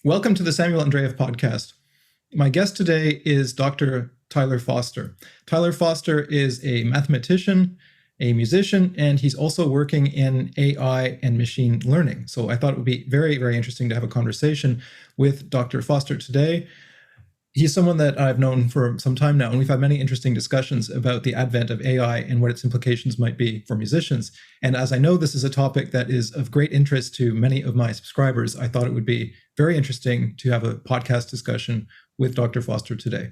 Welcome to the Samuel Andreyev podcast. My guest today is Dr. Tyler Foster. Tyler Foster is a mathematician, a musician, and he's also working in AI and machine learning. So I thought it would be very, very interesting to have a conversation with Dr. Foster today. He's someone that I've known for some time now, and we've had many interesting discussions about the advent of AI and what its implications might be for musicians. And as I know this is a topic that is of great interest to many of my subscribers, I thought it would be very interesting to have a podcast discussion with Dr. Foster today.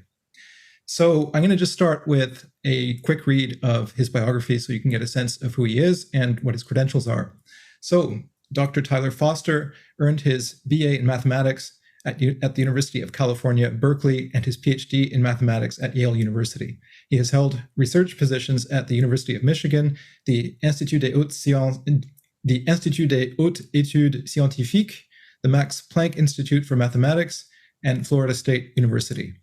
So I'm going to just start with a quick read of his biography so you can get a sense of who he is and what his credentials are. So Dr. Tyler Foster earned his BA in mathematics at the University of California, Berkeley, and his PhD in mathematics at Yale University. He has held research positions at the University of Michigan, the Institut des Hautes Études Scientifiques, the Max Planck Institute for Mathematics, and Florida State University.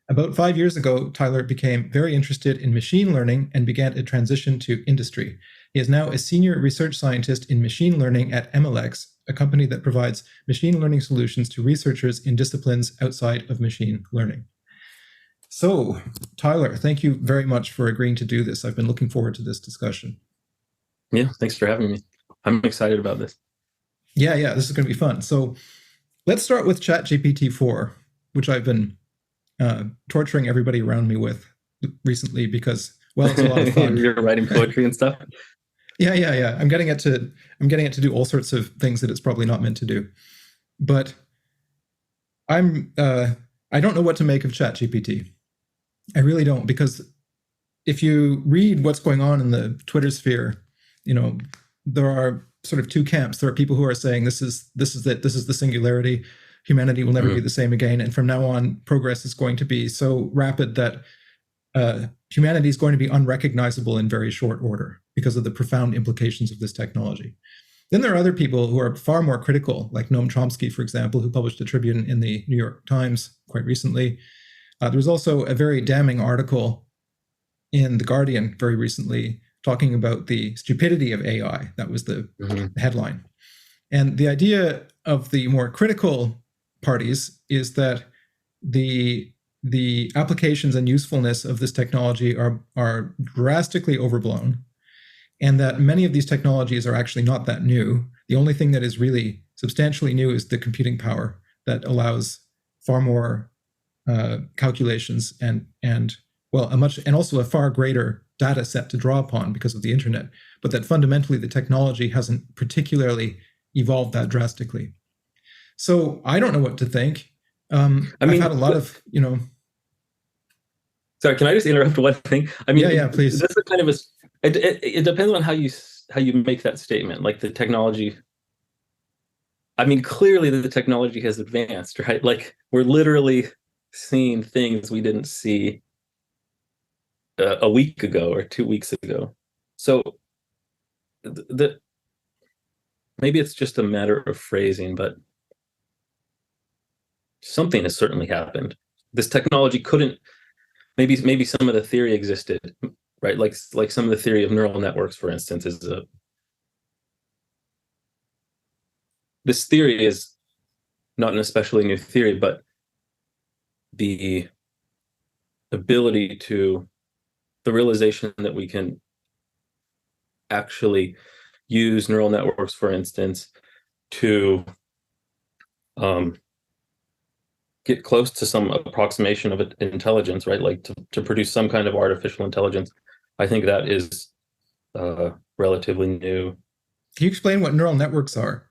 About 5 years ago, Tyler became very interested in machine learning and began a transition to industry. He is now a senior research scientist in machine learning at MLX, a company that provides machine learning solutions to researchers in disciplines outside of machine learning. So, Tyler, thank you very much for agreeing to do this. I've been looking forward to this discussion. Yeah, thanks for having me. I'm excited about this. Yeah, this is going to be fun. So let's start with ChatGPT-4, which I've been torturing everybody around me with recently because, well, it's a lot of fun. You're writing poetry and stuff? Yeah. I'm getting it to do all sorts of things that it's probably not meant to do. But I don't know what to make of ChatGPT. I really don't, because if you read what's going on in the Twitter sphere, there are sort of two camps. There are people who are saying this is it, this is the singularity, humanity will never be the same again, and from now on progress is going to be so rapid that humanity is going to be unrecognizable in very short order because of the profound implications of this technology. Then there are other people who are far more critical, like Noam Chomsky, for example, who published a tribune in the New York Times quite recently. There was also a very damning article in The Guardian very recently talking about the stupidity of AI. That was the headline. And the idea of the more critical parties is that the applications and usefulness of this technology are drastically overblown, and that many of these technologies are actually not that new. The only thing that is really substantially new is the computing power that allows far more calculations and also a far greater data set to draw upon because of the internet, but that fundamentally the technology hasn't particularly evolved that drastically. So I don't know what to think. I've had a lot of, Sorry, can I just interrupt one thing? Yeah, please. This is kind of it depends on how you make that statement. Like the technology. Clearly the technology has advanced, right? Like we're literally seeing things we didn't see a week ago or 2 weeks ago. So maybe it's just a matter of phrasing, but something has certainly happened. This technology couldn't. Maybe some of the theory existed, right? Like some of the theory of neural networks, for instance, this theory is not an especially new theory, but the realization that we can actually use neural networks, for instance, to get close to some approximation of intelligence, right? Like to produce some kind of artificial intelligence. I think that is relatively new. Can you explain what neural networks are?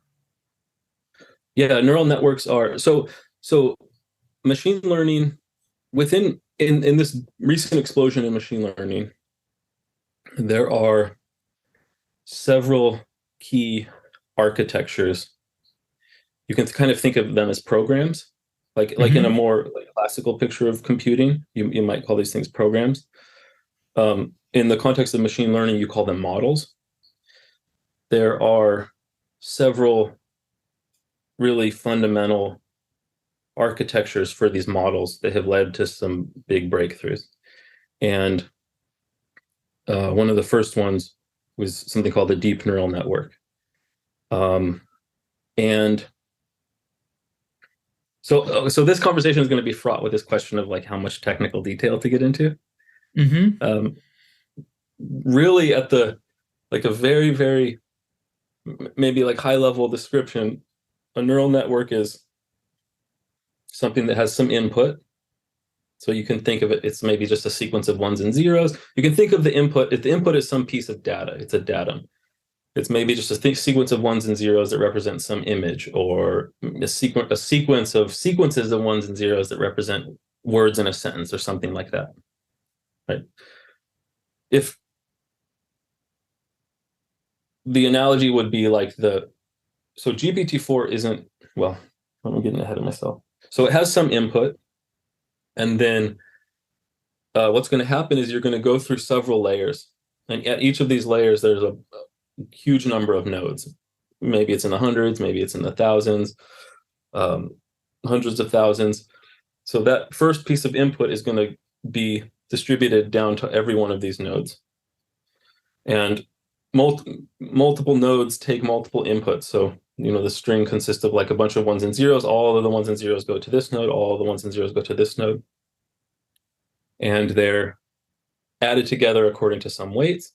Yeah, neural networks are so machine learning in this recent explosion in machine learning, there are several key architectures. You can kind of think of them as programs. Like in a more classical picture of computing, you might call these things programs. In the context of machine learning, you call them models. There are several really fundamental architectures for these models that have led to some big breakthroughs. And one of the first ones was something called the deep neural network. And So this conversation is going to be fraught with this question of like how much technical detail to get into. Really at the like a very, very maybe like high level description, a neural network is something that has some input. So you can think of it, it's maybe just a sequence of ones and zeros. You can think of the input, if the input is some piece of data, it's a datum. It's maybe just a sequence of ones and zeros that represent some image, or a sequence of sequences of ones and zeros that represent words in a sentence or something like that, right? If the analogy would be like so GPT-4 isn't, well, I'm getting ahead of myself. So it has some input, and then what's going to happen is you're going to go through several layers, and at each of these layers, there's a huge number of nodes. Maybe it's in the hundreds, maybe it's in the thousands, hundreds of thousands. So that first piece of input is going to be distributed down to every one of these nodes. And multiple nodes take multiple inputs. So, the string consists of like a bunch of ones and zeros. All of the ones and zeros go to this node. All of the ones and zeros go to this node. And they're added together according to some weights.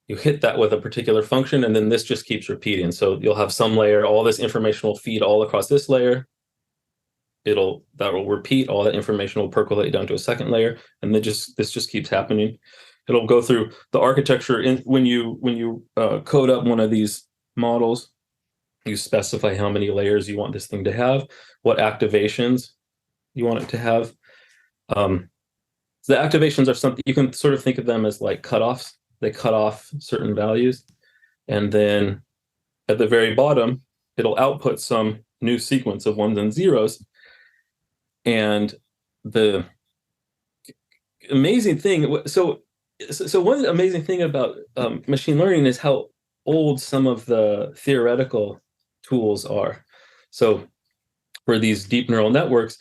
You hit that with a particular function, and then this just keeps repeating. So you'll have some layer, all this information will feed all across this layer. That will repeat, all that information will percolate down to a second layer, and then this just keeps happening. It'll go through the architecture. When you code up one of these models, you specify how many layers you want this thing to have, what activations you want it to have. So the activations are something you can sort of think of them as like cutoffs. They cut off certain values, and then at the very bottom, it'll output some new sequence of ones and zeros. And the amazing thing, so one amazing thing about machine learning is how old some of the theoretical tools are. So for these deep neural networks,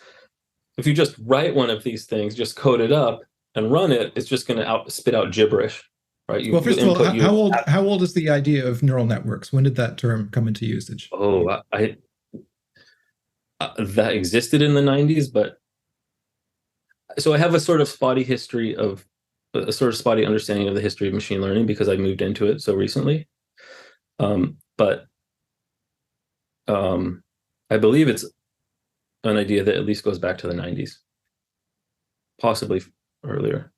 if you just write one of these things, just code it up and run it, it's just going to spit out gibberish. Right? Well, first of all, how old is the idea of neural networks? When did that term come into usage? Oh, that existed in the 90s, but so I have a sort of spotty understanding of the history of machine learning because I moved into it so recently. But I believe it's an idea that at least goes back to the 90s, possibly earlier.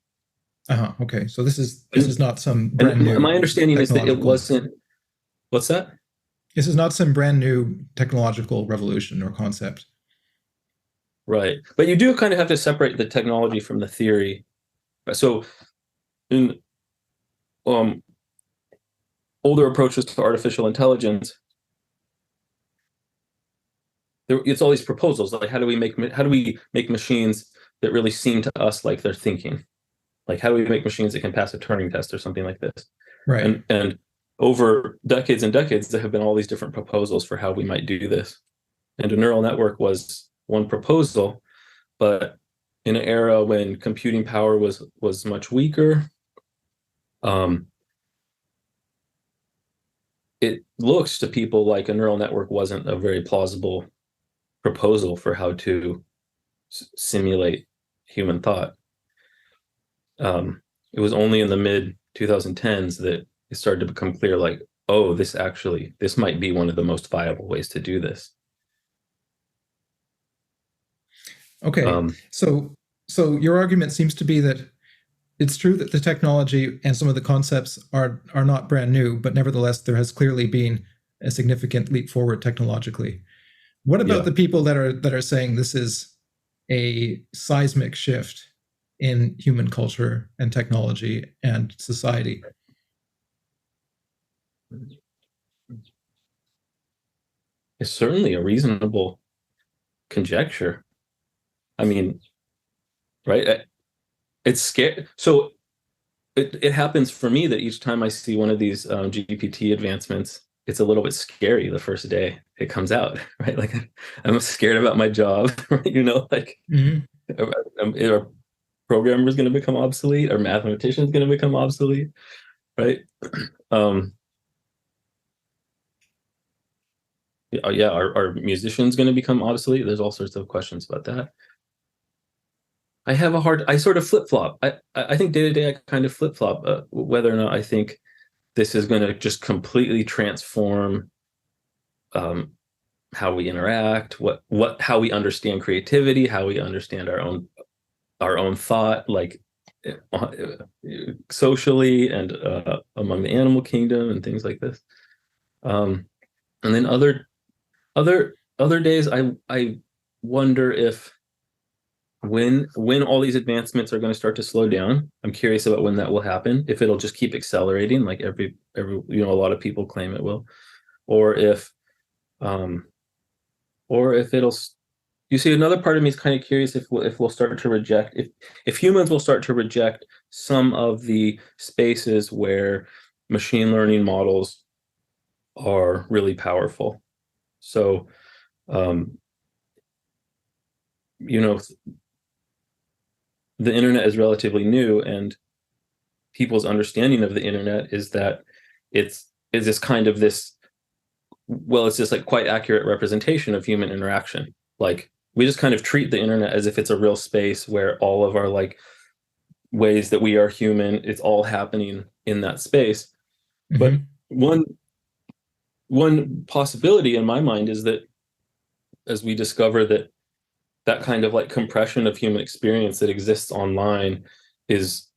Okay, so this is not some brand new. My understanding is that it wasn't. What's that? This is not some brand new technological revolution or concept. Right, but you do kind of have to separate the technology from the theory. So, in older approaches to artificial intelligence, it's all these proposals like how do we make machines that really seem to us like they're thinking. Like, how do we make machines that can pass a Turing test or something like this? Right. And over decades and decades, there have been all these different proposals for how we might do this. And a neural network was one proposal, but in an era when computing power was much weaker, it looks to people like a neural network wasn't a very plausible proposal for how to simulate human thought. It was only in the mid 2010s that it started to become clear, like, oh, this might be one of the most viable ways to do this. Okay, so your argument seems to be that it's true that the technology and some of the concepts are not brand new, but nevertheless, there has clearly been a significant leap forward technologically. What about the people that are saying this is a seismic shift in human culture and technology and society? It's certainly a reasonable conjecture. I mean, right? It's scary. So it happens for me that each time I see one of these GPT advancements, it's a little bit scary the first day it comes out, right? Like, I'm scared about my job, right? Like, are programmers going to become obsolete? Are mathematicians going to become obsolete, right? Yeah, are musicians going to become obsolete? There's all sorts of questions about that. I sort of flip-flop. I think day to day I kind of flip-flop whether or not I think this is going to just completely transform how we interact, how we understand creativity, how we understand our own thought, like socially and among the animal kingdom and things like this. And then other days I wonder if when all these advancements are going to start to slow down. I'm curious about when that will happen, if it'll just keep accelerating like every a lot of people claim it will, or if it'll, you see, another part of me is kind of curious if we'll start to reject, if humans will start to reject some of the spaces where machine learning models are really powerful. So the internet is relatively new, and people's understanding of the internet is that it's this kind of this, well, it's just like quite accurate representation of human interaction. Like we just kind of treat the internet as if it's a real space where all of our like ways that we are human, it's all happening in that space. Mm-hmm. But one possibility in my mind is that as we discover that kind of like compression of human experience that exists online is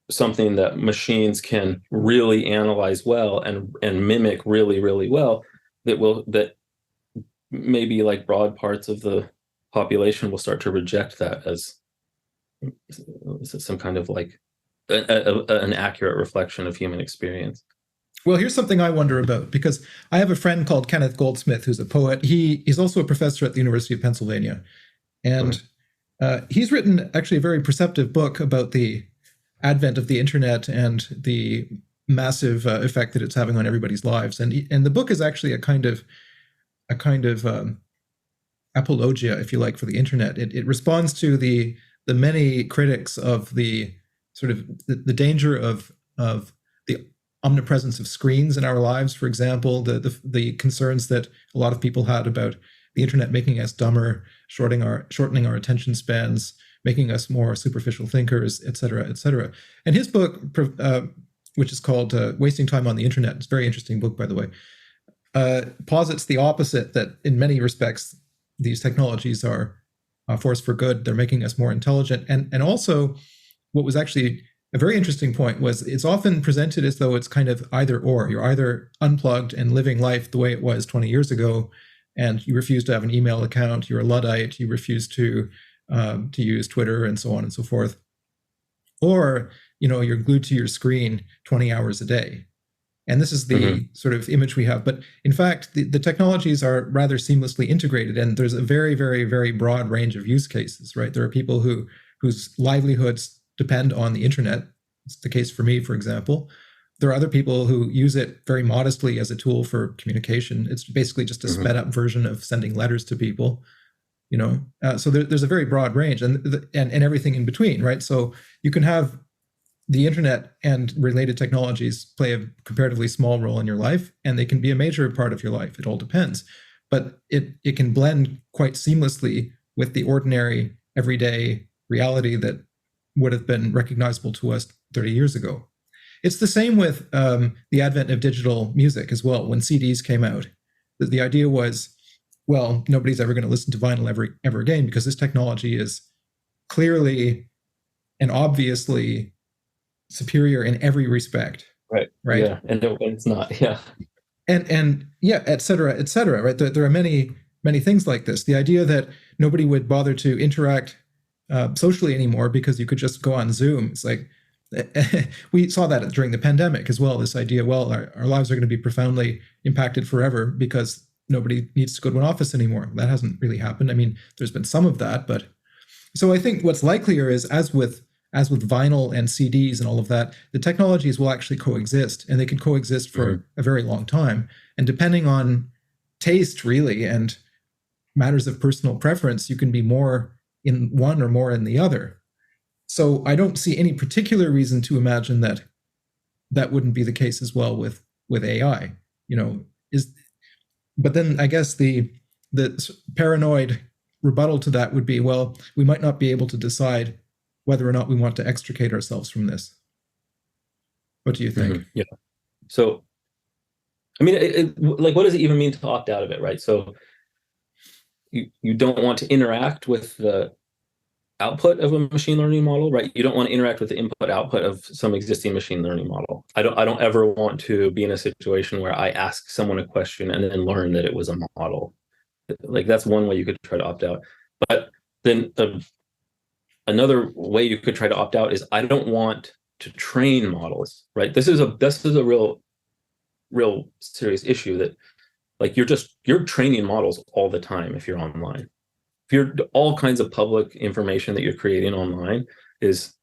something that machines can really analyze well and mimic really, really well, that maybe like broad parts of the population will start to reject that as some kind of like an accurate reflection of human experience. Well, here's something I wonder about, because I have a friend called Kenneth Goldsmith, who's a poet. He's also a professor at the University of Pennsylvania. And he's written actually a very perceptive book about the advent of the internet and the massive effect that it's having on everybody's lives. And the book is actually a kind of apologia, if you like, for the internet. It responds to the many critics of the sort of the danger of the omnipresence of screens in our lives. For example, the concerns that a lot of people had about the internet making us dumber, shortening our attention spans, making us more superficial thinkers, et cetera, et cetera. And his book, which is called Wasting Time on the Internet, it's a very interesting book, by the way, posits the opposite, that in many respects, these technologies are a force for good. They're making us more intelligent. And also, what was actually a very interesting point was it's often presented as though it's kind of either or. You're either unplugged and living life the way it was 20 years ago, and you refuse to have an email account, you're a Luddite, you refuse to use Twitter and so on and so forth. Or, you're glued to your screen 20 hours a day. And this is the sort of image we have. But in fact, the technologies are rather seamlessly integrated, and there's a very, very, very broad range of use cases, right? There are people whose livelihoods depend on the internet. It's the case for me, for example. There are other people who use it very modestly as a tool for communication. It's basically just a sped up version of sending letters to people, So there's a very broad range, and everything in between, right? So you can have the internet and related technologies play a comparatively small role in your life, and they can be a major part of your life. It all depends. But it can blend quite seamlessly with the ordinary, everyday reality that would have been recognizable to us 30 years ago. It's the same with the advent of digital music as well. When CDs came out, the idea was, well, nobody's ever going to listen to vinyl ever again, because this technology is clearly and obviously superior in every respect. Right. Yeah. And it's not. Yeah. And yeah, et cetera, right? There are many, many things like this. The idea that nobody would bother to interact socially anymore because you could just go on Zoom. It's like, we saw that during the pandemic as well. This idea, well, our lives are going to be profoundly impacted forever because nobody needs to go to an office anymore. That hasn't really happened. I mean, there's been some of that, but so I think what's likelier is, as with vinyl and CDs and all of that, the technologies will actually coexist, and they can coexist for a very long time. And depending on taste, really, and matters of personal preference, you can be more in one or more in the other. So I don't see any particular reason to imagine that wouldn't be the case as well with AI. But then I guess the paranoid rebuttal to that would be, well, we might not be able to decide whether or not we want to extricate ourselves from this. What do you think? Yeah. So, I mean, like, what does it even mean to opt out of it, right? So you don't want to interact with the output of a machine learning model, right? You don't want to interact with the input output of some existing machine learning model. I don't ever want to be in a situation where I ask someone a question and then learn that it was a model. Like, that's one way you could try to opt out. But then another way you could try to opt out is, I don't want to train models, right? This is a real serious issue, that like you're training models all the time if you're online. If you're all kinds of public information that you're creating online is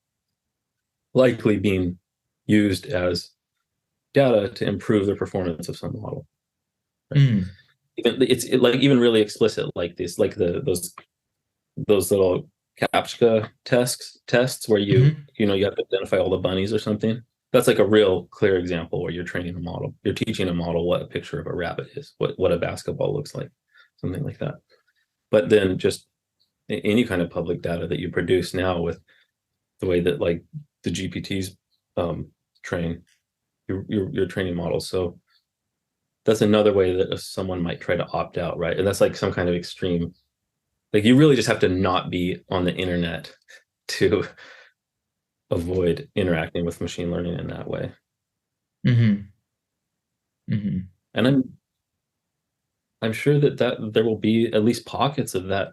likely being used as data to improve the performance of some model. Right? It's like even really explicit, like this, like those little CAPTCHA tests where you you have to identify all the bunnies or something. That's like a real clear example where you're training a model. You're teaching a model what a picture of a rabbit is, what a basketball looks like, something like that. But then just any kind of public data that you produce now, with the way that like the GPTs train, you're training models. So that's another way that someone might try to opt out, right? And that's like some kind of extreme. Like, you really just have to not be on the internet to avoid interacting with machine learning in that way. And I'm sure that there will be at least pockets of that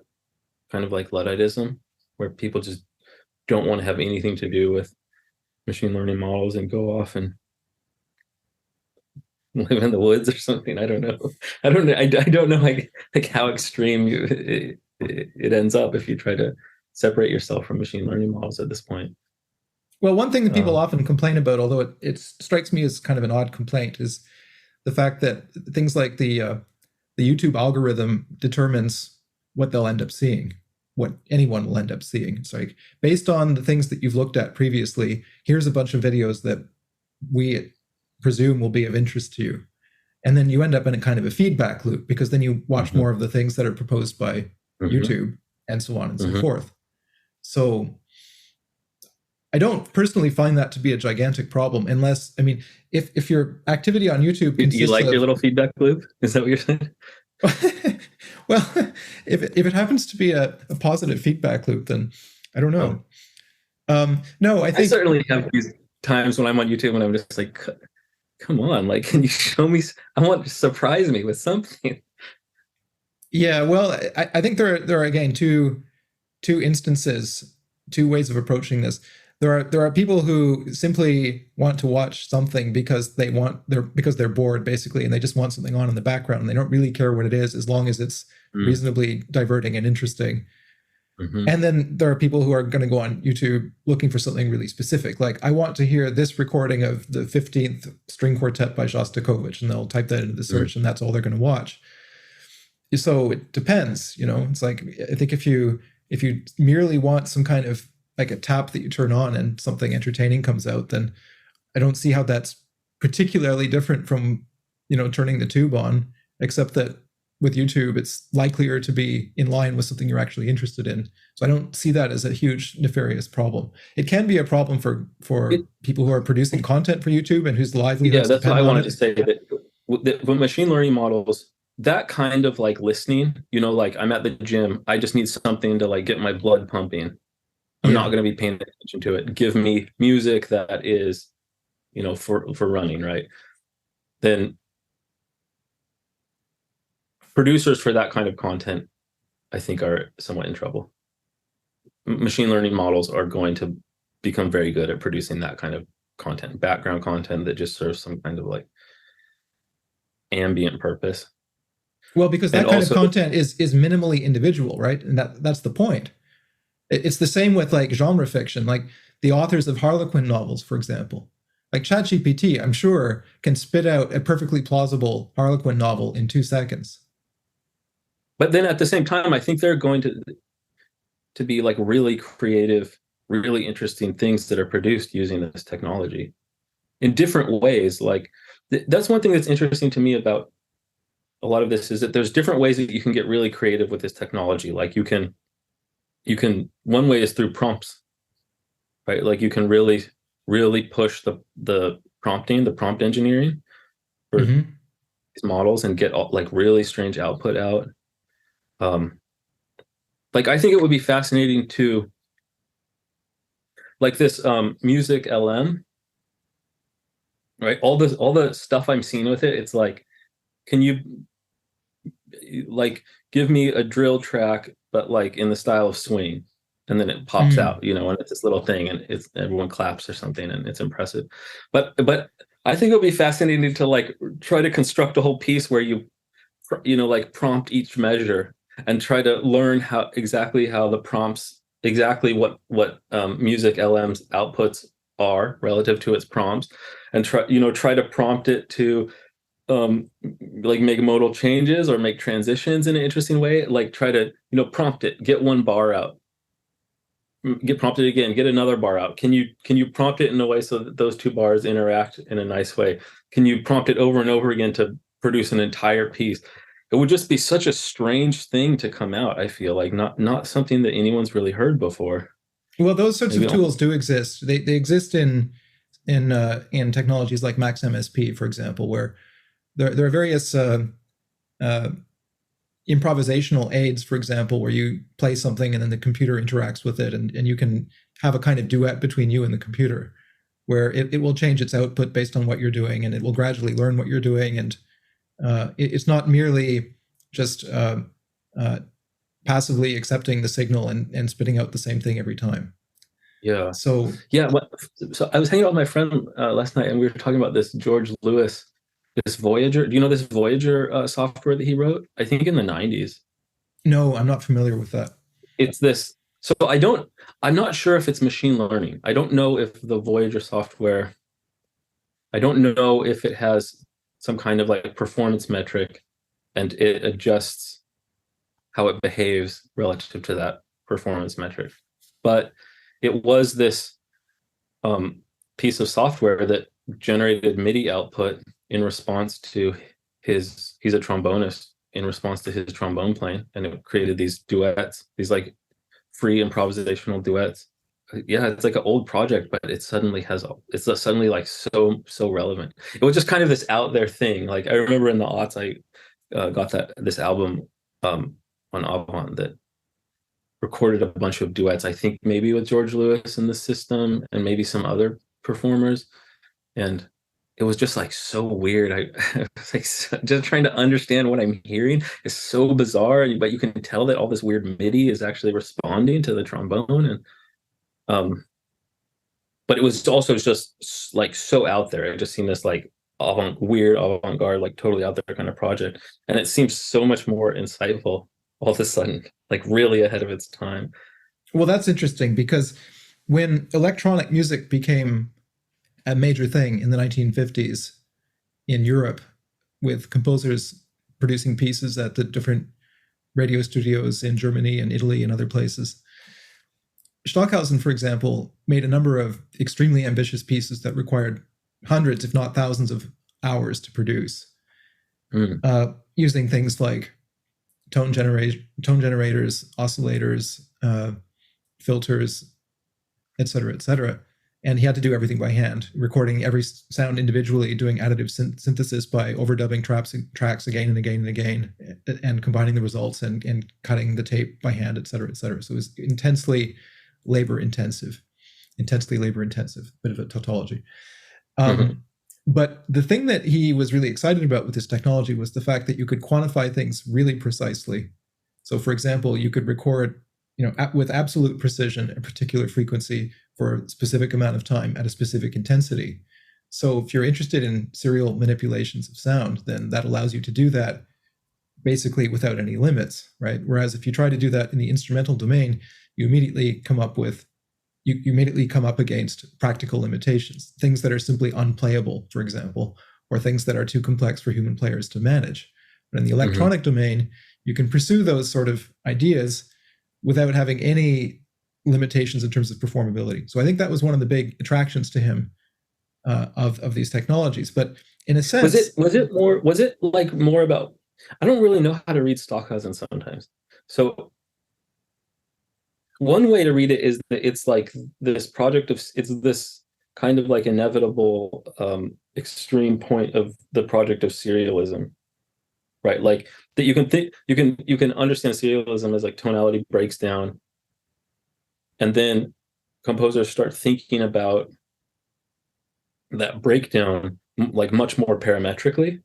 kind of like Ludditism, where people just don't want to have anything to do with machine learning models and go off and live in the woods or something. I don't know. I don't know like how extreme it ends up if you try to separate yourself from machine learning models at this point. Well, one thing that people often complain about, although it strikes me as kind of an odd complaint, is the fact that things like the YouTube algorithm determines what they'll end up seeing, what anyone will end up seeing. It's like, based on the things that you've looked at previously, here's a bunch of videos that we presume will be of interest to you. And then you end up in a kind of a feedback loop, because then you watch more of the things that are proposed by YouTube, and so on and so forth. So I don't personally find that to be a gigantic problem, unless, I mean, if your activity on YouTube consists you like your little feedback loop? Is that what you're saying? Well, if it happens to be a positive feedback loop, then I don't know. No, I think I certainly have these times when I'm on YouTube and I'm just like, come on, like, can you show me? I want to surprise me with something. Yeah, well, I think there are again two instances, two ways of approaching this. There are people who simply want to watch something because they're bored, basically, and they just want something on in the background, and they don't really care what it is, as long as it's reasonably diverting and interesting. And then there are people who are going to go on YouTube looking for something really specific, like, I want to hear this recording of the 15th String Quartet by Shostakovich, and they'll type that into the search, and that's all they're going to watch. So it depends, It's like, I think if you merely want some kind of like a tap that you turn on and something entertaining comes out, then I don't see how that's particularly different from, turning the tube on, except that with YouTube, it's likelier to be in line with something you're actually interested in. So I don't see that as a huge nefarious problem. It can be a problem for people who are producing content for YouTube and whose livelihoods that's what I wanted to say, that with machine learning models, that kind of like listening, like, I'm at the gym, I just need something to like get my blood pumping. I'm not going to be paying attention to it. Give me music that is, for running, right? Then producers for that kind of content, I think, are somewhat in trouble. Machine learning models are going to become very good at producing that kind of content, background content that just serves some kind of like ambient purpose. Well, because that kind of content is minimally individual, right? And that's the point. It's the same with like genre fiction, like the authors of Harlequin novels, for example. Like ChatGPT, I'm sure, can spit out a perfectly plausible Harlequin novel in 2 seconds. But then at the same time, I think they're going to be like really creative, really interesting things that are produced using this technology in different ways. Like, that's one thing that's interesting to me about a lot of this is that there's different ways that you can get really creative with this technology. Like you can one way is through prompts, right? Like you can really push the prompting, the prompt engineering for Mm-hmm. these models and get like really strange output out. Like I think it would be fascinating to like this music LM, right? All the stuff I'm seeing with it, it's like, can you like give me a drill track, but like in the style of swing, and then it pops out, you know, and it's this little thing, and it's everyone claps or something, and it's impressive. But I think it'll be fascinating to like try to construct a whole piece where you know, like prompt each measure and try to learn how the prompts, exactly what music LM's outputs are relative to its prompts, and try to prompt it to like make modal changes or make transitions in an interesting way. Like try to prompt it, get one bar out, get prompted again, get another bar out. Can you prompt it in a way so that those two bars interact in a nice way? Can you prompt it over and over again to produce an entire piece? It would just be such a strange thing to come out. I feel like not something that anyone's really heard before. Well, those sorts of tools do exist. They exist in technologies like Max MSP, for example, where there are various improvisational aids, for example, where you play something and then the computer interacts with it, and you can have a kind of duet between you and the computer, where it will change its output based on what you're doing, and it will gradually learn what you're doing, and it's not merely just passively accepting the signal and spitting out the same thing every time. Yeah. So so I was hanging out with my friend last night, and we were talking about this George Lewis, this Voyager. Do you know this Voyager software that he wrote? I think in the 90s. No, I'm not familiar with that. It's this. So I'm not sure if it's machine learning. I don't know if the Voyager software, I don't know if it has some kind of like performance metric and it adjusts how it behaves relative to that performance metric. But it was this piece of software that generated MIDI output in response to he's a trombonist, in response to his trombone playing, and it created these duets, these like free improvisational duets. Yeah, it's like an old project, but it's suddenly like so relevant. It was just kind of this out there thing. Like I remember in the aughts, I got this album on Avant that recorded a bunch of duets, I think maybe with George Lewis in the system and maybe some other performers, and it was just like so weird. I was like just trying to understand what I'm hearing. It's so bizarre, but you can tell that all this weird MIDI is actually responding to the trombone, and but it was also just like so out there. It just seemed this like weird avant-garde, like totally out there kind of project, and it seems so much more insightful all of a sudden, like really ahead of its time. Well, that's interesting, because when electronic music became a major thing in the 1950s in Europe, with composers producing pieces at the different radio studios in Germany and Italy and other places, Stockhausen, for example, made a number of extremely ambitious pieces that required hundreds, if not thousands, of hours to produce, using things like tone generators, oscillators, filters, et cetera, and he had to do everything by hand, recording every sound individually, doing additive synthesis by overdubbing tracks again and again and again, and combining the results and cutting the tape by hand, et cetera. So it was intensely labor intensive, bit of a tautology. But the thing that he was really excited about with this technology was the fact that you could quantify things really precisely. So, for example, you could record, with absolute precision, a particular frequency for a specific amount of time at a specific intensity. So if you're interested in serial manipulations of sound, then that allows you to do that basically without any limits, right? Whereas if you try to do that in the instrumental domain, you immediately come up against practical limitations, things that are simply unplayable, for example, or things that are too complex for human players to manage. But in the electronic domain, you can pursue those sort of ideas without having any limitations in terms of performability. So I think that was one of the big attractions to him of these technologies. But in a sense, was it like more about I don't really know how to read Stockhausen sometimes. So one way to read it is that it's like this project of, it's this kind of like inevitable extreme point of the project of serialism, right? Like that you can think, you can understand serialism as like tonality breaks down, and then composers start thinking about that breakdown like much more parametrically.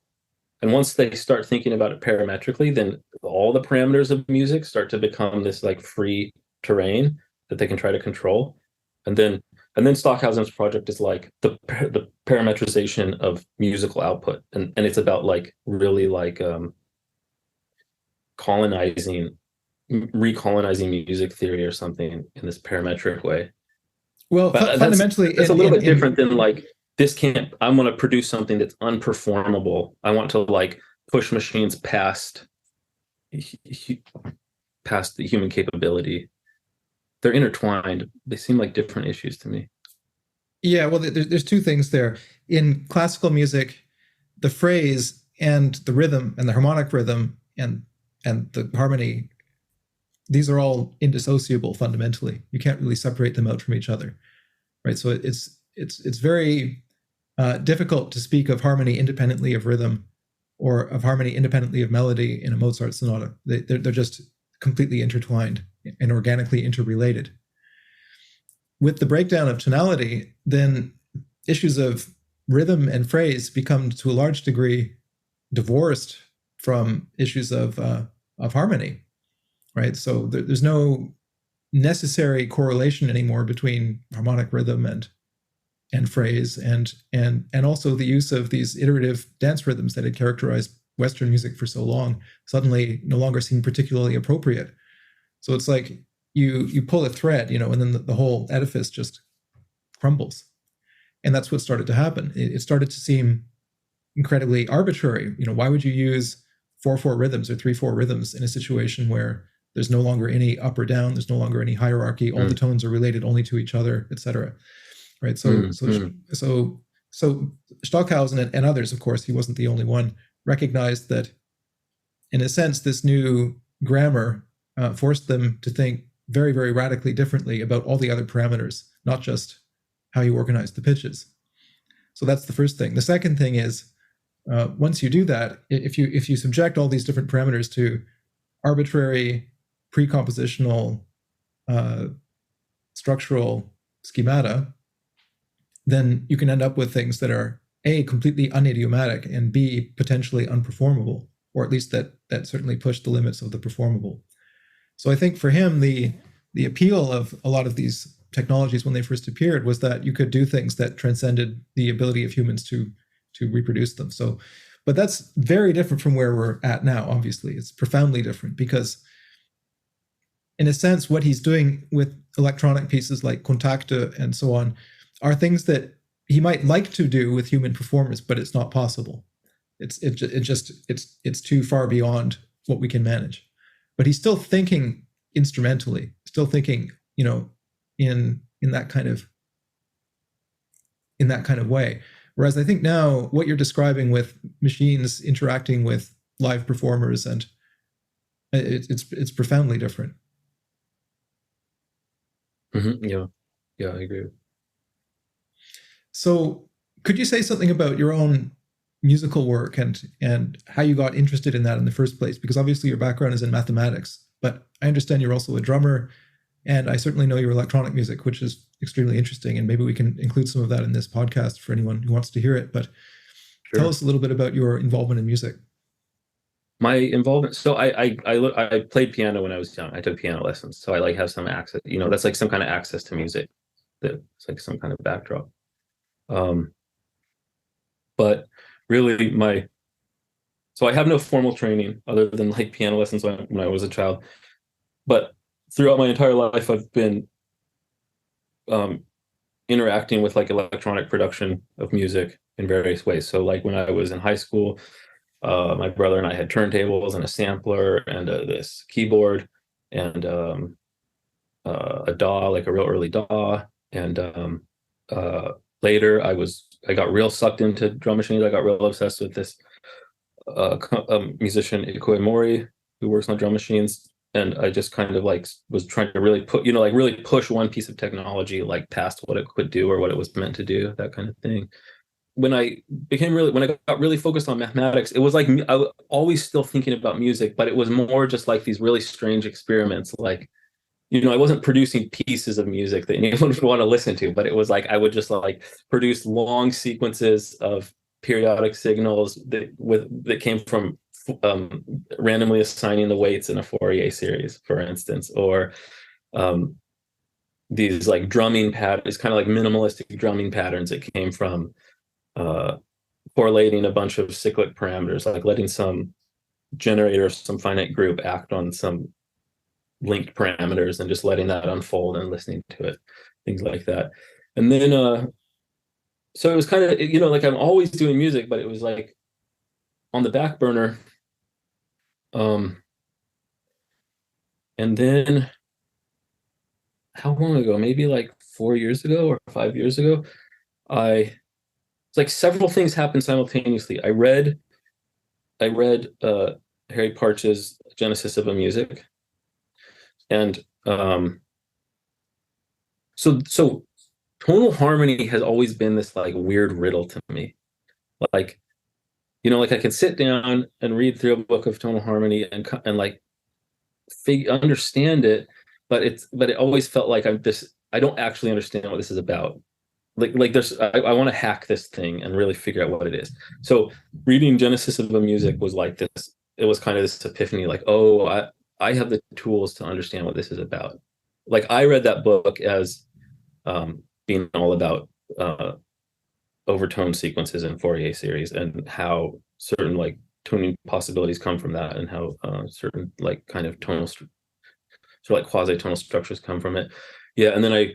And once they start thinking about it parametrically, then all the parameters of music start to become this like free terrain that they can try to control. And then Stockhausen's project is like the parametrization of musical output. And it's about like really like recolonizing music theory or something in this parametric way. Well, But fundamentally, that's a little bit different than like, this can't, I want to produce something that's unperformable. I want to like push machines past the human capability. They're intertwined. They seem like different issues to me. Yeah, well, there's two things there. In classical music, the phrase and the rhythm and the harmonic rhythm and the harmony, these are all indissociable fundamentally. You can't really separate them out from each other, right? So it's very difficult to speak of harmony independently of rhythm, or of harmony independently of melody in a Mozart sonata. They're just completely intertwined and organically interrelated. With the breakdown of tonality, then issues of rhythm and phrase become to a large degree divorced from issues of harmony, right? So there's no necessary correlation anymore between harmonic rhythm and phrase, and also the use of these iterative dance rhythms that had characterized Western music for so long suddenly no longer seem particularly appropriate. So it's like you pull a thread, and then the whole edifice just crumbles. And that's what started to happen. It started to seem incredibly arbitrary. Why would you use 4/4 rhythms or 3/4 rhythms in a situation where there's no longer any up or down, there's no longer any hierarchy, all the tones are related only to each other, etc. Right? So Stockhausen and others, of course, he wasn't the only one, recognized that, in a sense, this new grammar forced them to think very, very radically differently about all the other parameters, not just how you organize the pitches. So that's the first thing. The second thing is, once you do that, if you subject all these different parameters to arbitrary pre-compositional structural schemata, then you can end up with things that are A, completely unidiomatic, and B, potentially unperformable, or at least that certainly push the limits of the performable. So I think for him, the appeal of a lot of these technologies when they first appeared was that you could do things that transcended the ability of humans to reproduce them. So, but that's very different from where we're at now, obviously. It's profoundly different because, in a sense, what he's doing with electronic pieces like Kontakte and so on are things that he might like to do with human performers, but it's not possible. It's too far beyond what we can manage. But he's still thinking instrumentally, still thinking, in that kind of way. Whereas I think now what you're describing with machines interacting with live performers, and it's profoundly different. Mm-hmm. Yeah, I agree. So could you say something about your own musical work and how you got interested in that in the first place? Because obviously your background is in mathematics, but I understand you're also a drummer, and I certainly know your electronic music, which is extremely interesting, and maybe we can include some of that in this podcast for anyone who wants to hear it. But Sure. Tell us a little bit about your involvement in music. My involvement, so I played piano when I was young. I took piano lessons, so I like have some access, that's like some kind of access to music, that's like some kind of backdrop. But really so I have no formal training other than like piano lessons when I was a child. But throughout my entire life, I've been interacting with like electronic production of music in various ways. So like when I was in high school, my brother and I had turntables and a sampler and this keyboard and a DAW, like a real early DAW. And later I got real sucked into drum machines. I got real obsessed with this musician Ikoe Mori, who works on drum machines, and I just kind of like was trying to really put, like really push one piece of technology like past what it could do or what it was meant to do, that kind of thing. When I got really focused on mathematics, it was like I was always still thinking about music, but it was more just like these really strange experiments. Like, I wasn't producing pieces of music that anyone would want to listen to, but it was like I would just like produce long sequences of periodic signals that came from randomly assigning the weights in a Fourier series, for instance, or these like drumming patterns, kind of like minimalistic drumming patterns that came from correlating a bunch of cyclic parameters, like letting some generator, some finite group act on some linked parameters and just letting that unfold and listening to it, things like that. And then so it was kind of, like I'm always doing music, but it was like on the back burner. And then how long ago? Maybe like 4 years ago or 5 years ago, it's like several things happened simultaneously. I read Harry Partch's Genesis of a Music. And so tonal harmony has always been this like weird riddle to me. Like, like I can sit down and read through a book of tonal harmony and like understand it, but it always felt like I don't actually understand what this is about. Like there's I want to hack this thing and really figure out what it is. So reading Genesis of a Music was like this. It was kind of this epiphany, like, oh, I have the tools to understand what this is about. Like I read that book as being all about overtone sequences in Fourier series and how certain like tuning possibilities come from that, and how certain like kind of tonal, sort of like quasi-tonal structures come from it. Yeah, and then I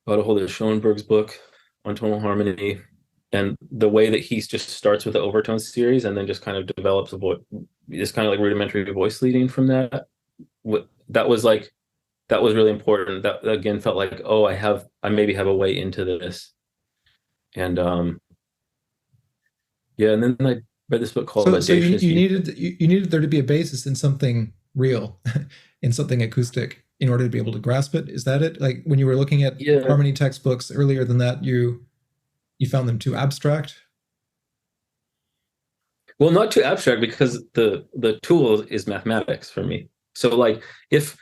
got a hold of Schoenberg's book on tonal harmony, and the way that he just starts with the overtone series and then just kind of develops this kind of like rudimentary voice leading from that. That was really important. That again felt like, oh, I maybe have a way into this. And yeah, and then I read this book called So you, Audacious. you needed you needed there to be a basis in something real, in something acoustic, in order to be able to grasp it. Is that it? Like when you were looking at harmony textbooks earlier than that, you found them too abstract? Well, not too abstract, because the tool is mathematics for me. So like if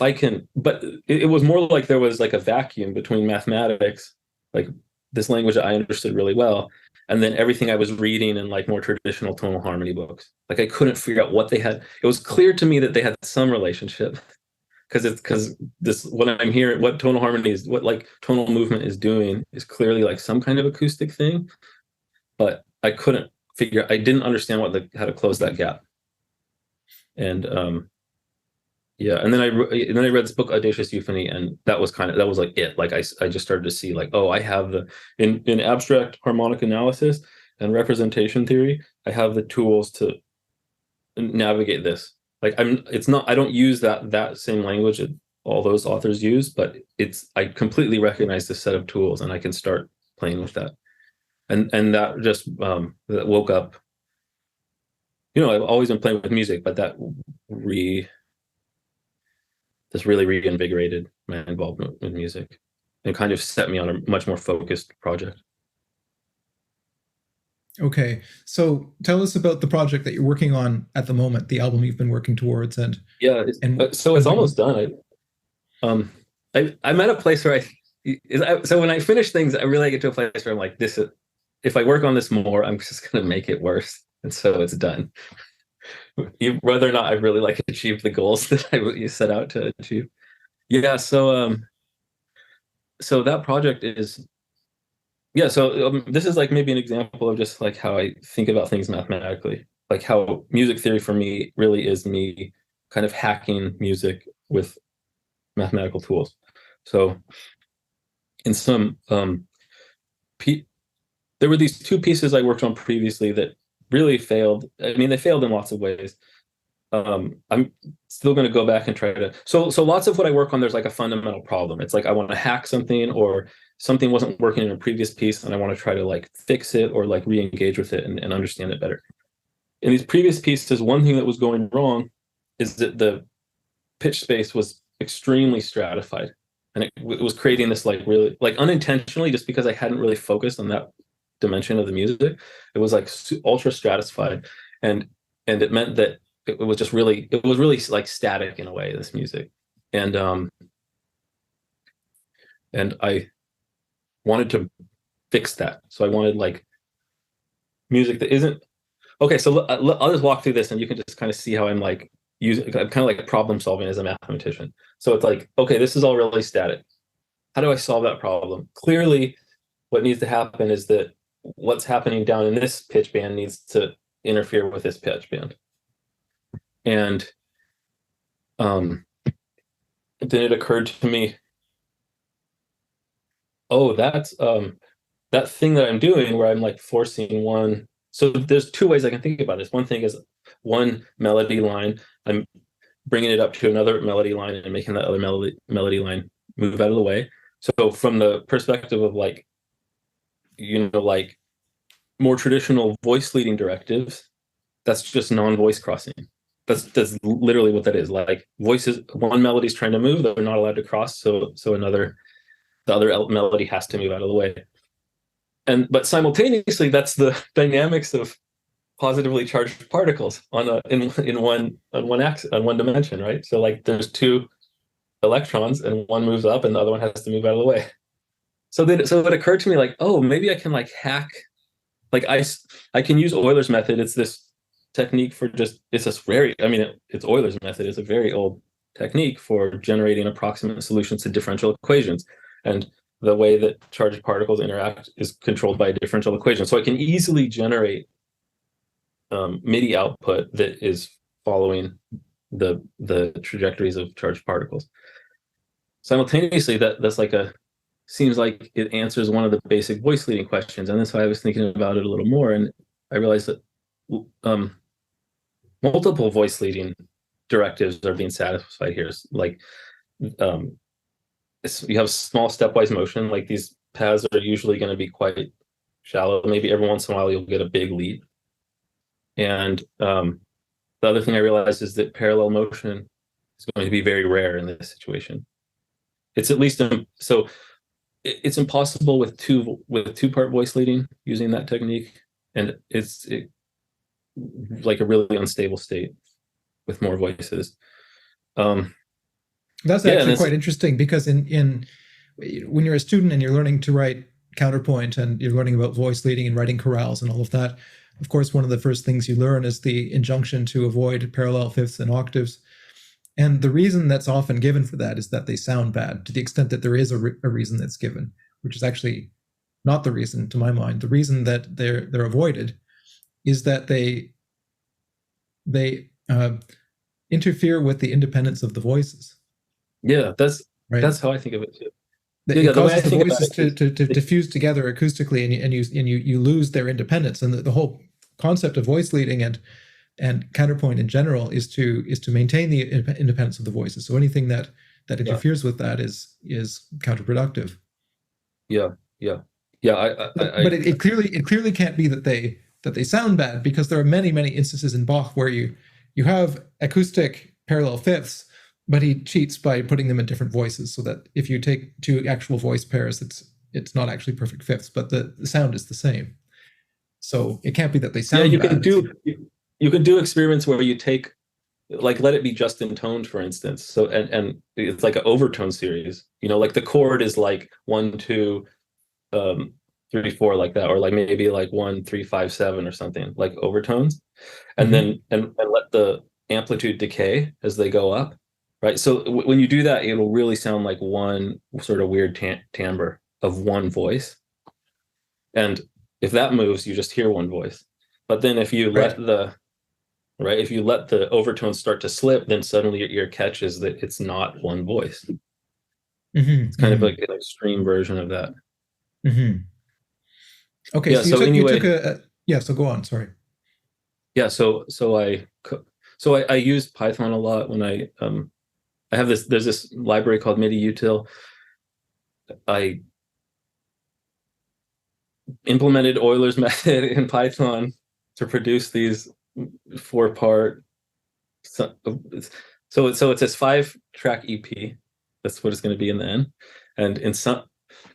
I can, but it was more like there was like a vacuum between mathematics, like this language that I understood really well, and then everything I was reading in like more traditional tonal harmony books. Like I couldn't figure out what they had. It was clear to me that they had some relationship, because this, what I'm hearing, what tonal harmony is, what like tonal movement is doing, is clearly like some kind of acoustic thing, but I didn't understand how to close that gap. And yeah, and then I read this book Audacious Euphony, and that was like it. Like I just started to see like, oh, I have in abstract harmonic analysis and representation theory, I have the tools to navigate this. Like I don't use that same language that all those authors use, but I completely recognize this set of tools, and I can start playing with that. And that just that woke up. I've always been playing with music, but that really reinvigorated my involvement with music and kind of set me on a much more focused project. Okay, so tell us about the project that you're working on at the moment, the album you've been working towards, and so it's almost done. I'm at a place where so when I finish things, I really get to a place where I'm like, this is, if I work on this more, I'm just going to make it worse, and so it's done. Whether or not I've really like achieved the goals that you set out to achieve. Yeah, so that project is, yeah, so this is like maybe an example of just like how I think about things mathematically, like how music theory for me really is me kind of hacking music with mathematical tools. So in some there were these two pieces I worked on previously that really failed. I mean, they failed in lots of ways. I'm still going to go back and try to. So lots of what I work on, there's like a fundamental problem. It's like I want to hack something, or something wasn't working in a previous piece, and I want to try to like fix it or like re-engage with it and understand it better. in these previous pieces, one thing that was going wrong is that the pitch space was extremely stratified, and it was creating this like really like unintentionally, just because I hadn't really focused on that dimension of the music. It was like ultra stratified, and it meant that it was really like static in a way, this music. And I wanted to fix that. So I wanted like music that isn't okay. So I'll just walk through this, and you can just kind of see how I'm like using. I'm kind of like problem solving as a mathematician. So it's like, okay, this is all really static. How do I solve that problem? Clearly, what needs to happen is that what's happening down in this pitch band needs to interfere with this pitch band. And then it occurred to me, oh, that's that thing that I'm doing where I'm like forcing one. So there's two ways I can think about this. One thing is one melody line, I'm bringing it up to another melody line and making that other melody line move out of the way. So from the perspective of like, you know, like more traditional voice leading directives, that's just non-voice crossing. That's literally what that is. Like voices, one melody is trying to move, they're not allowed to cross. So the other melody has to move out of the way. But simultaneously, that's the dynamics of positively charged particles in one dimension, right? So like there's two electrons, and one moves up, and the other one has to move out of the way. So it occurred to me like, oh, maybe I can like hack, like I can use Euler's method. It's this technique for it's Euler's method. It's a very old technique for generating approximate solutions to differential equations. And the way that charged particles interact is controlled by a differential equation. So I can easily generate MIDI output that is following the trajectories of charged particles. Simultaneously, that's like seems like it answers one of the basic voice leading questions. And that's why I was thinking about it a little more, and I realized that multiple voice leading directives are being satisfied here. Like you have small stepwise motion, like these paths are usually going to be quite shallow. Maybe every once in a while you'll get a big leap. And the other thing I realized is that parallel motion is going to be very rare in this situation. It's at least so it's impossible with two-part voice leading using that technique, and it's like a really unstable state with more voices. That's actually quite interesting, because in when you're a student and you're learning to write counterpoint and you're learning about voice leading and writing chorales and all of that, of course, one of the first things you learn is the injunction to avoid parallel fifths and octaves. And the reason that's often given for that is that they sound bad, to the extent that there is a reason that's given, which is actually not the reason, to my mind. The reason that they're avoided is that they interfere with the independence of the voices. Yeah, that's right. That's how I think of it too. It causes the voices to fuse together acoustically, and you lose their independence. And the whole concept of voice leading and counterpoint in general is to maintain the independence of the voices. So anything that interferes with that is counterproductive. Yeah. But it clearly can't be that they sound bad, because there are many instances in Bach where you have acoustic parallel fifths, but he cheats by putting them in different voices, so that if you take two actual voice pairs, it's not actually perfect fifths, but the sound is the same. So it can't be that they sound bad. You can do experiments where you take, like, let it be just intoned, for instance. So and it's like an overtone series. You know, like the chord is like 1, 2, 3, 4, like that, or like maybe like 1, 3, 5, 7 or something, like overtones, and then and let the amplitude decay as they go up. Right. So when you do that, it'll really sound like one sort of weird timbre of one voice. And if that moves, you just hear one voice. But then if you let the overtones start to slip, then suddenly your ear catches that it's not one voice. It's kind of like an extreme version of that. Okay. Yeah, so so go on. Sorry. Yeah. So I use Python a lot when I have there's this library called MIDI util. I implemented Euler's method in Python to produce these 4-part. So it's this 5-track EP. That's what it's going to be in the end. And in some,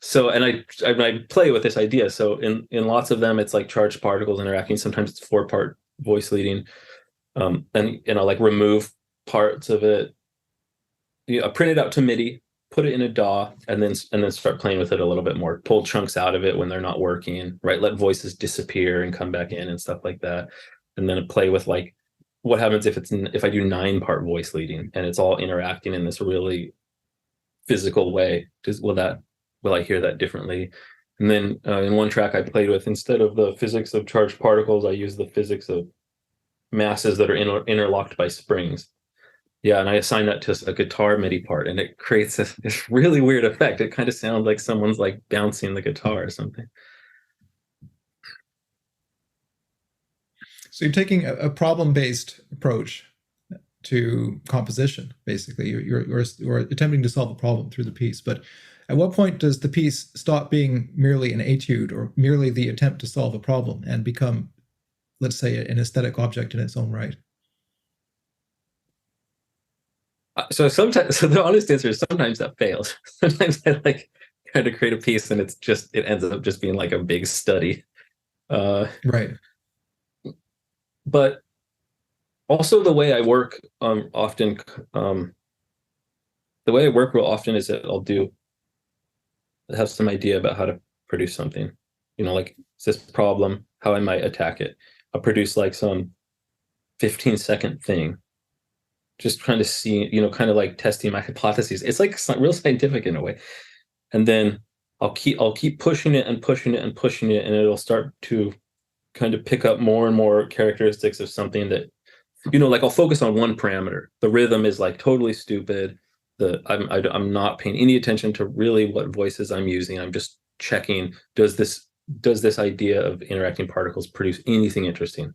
so and I play with this idea. So in lots of them, it's like charged particles interacting. Sometimes it's 4-part voice leading, and like remove parts of it. Print it out to MIDI, put it in a DAW, and then start playing with it a little bit more. Pull chunks out of it when they're not working, right? Let voices disappear and come back in and stuff like that. And then play with like what happens if I do 9-part voice leading and it's all interacting in this really physical way. Will I hear that differently? And then in one track I played with, instead of the physics of charged particles, I use the physics of masses that are interlocked by springs. Yeah, and I assign that to a guitar MIDI part, and it creates this really weird effect. It kind of sounds like someone's like bouncing the guitar or something. So you're taking a problem-based approach to composition, basically. You're attempting to solve a problem through the piece. But at what point does the piece stop being merely an etude or merely the attempt to solve a problem and become, let's say, an aesthetic object in its own right? So the honest answer is sometimes that fails. Sometimes I like try to create a piece and it ends up just being like a big study. Right. But also the way I work often, the way I work real often is that I have some idea about how to produce something. Like, it's this problem, how I might attack it. I'll produce like some 15-second thing, just trying to see, kind of like testing my hypotheses. It's like real scientific in a way. And then I'll keep pushing it and pushing it and pushing it, and it'll start to kind of pick up more and more characteristics of something that, like I'll focus on one parameter. The rhythm is like totally stupid. I'm not paying any attention to really what voices I'm using. I'm just checking, does this idea of interacting particles produce anything interesting?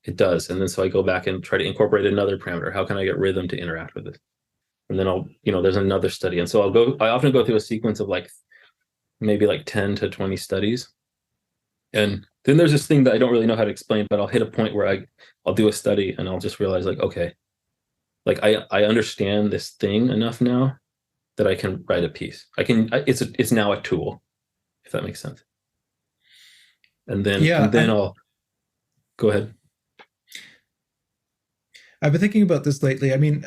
It does. And then so I go back and try to incorporate another parameter. How can I get rhythm to interact with it? And then there's another study. And so I often go through a sequence of like maybe like 10 to 20 studies. And then there's this thing that I don't really know how to explain, but I'll hit a point where I'll do a study and I'll just realize like, okay, like I understand this thing enough now that I can write a piece. It's now a tool, if that makes sense. And then I'll go ahead. I've been thinking about this lately. I mean,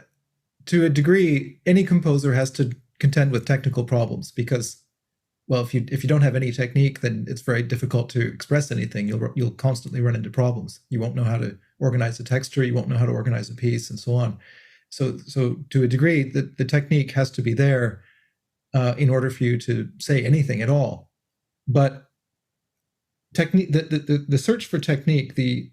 to a degree, any composer has to contend with technical problems because, well, if you don't have any technique, then it's very difficult to express anything. You'll constantly run into problems. You won't know how to organize a texture. You won't know how to organize a piece, and so on. So to a degree, the technique has to be there in order for you to say anything at all. But technique, the search for technique, the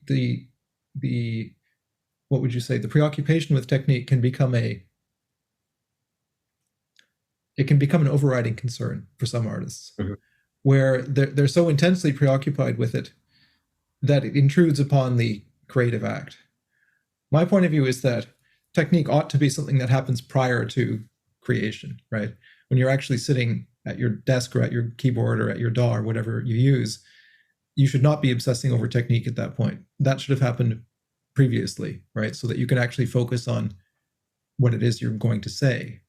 what would you say? The preoccupation with technique can become an overriding concern for some artists, mm-hmm. where they're so intensely preoccupied with it that it intrudes upon the creative act. My point of view is that technique ought to be something that happens prior to creation, right? When you're actually sitting at your desk or at your keyboard or at your DAW or whatever you use, you should not be obsessing over technique at that point. That should have happened previously, right? So that you can actually focus on what it is you're going to say.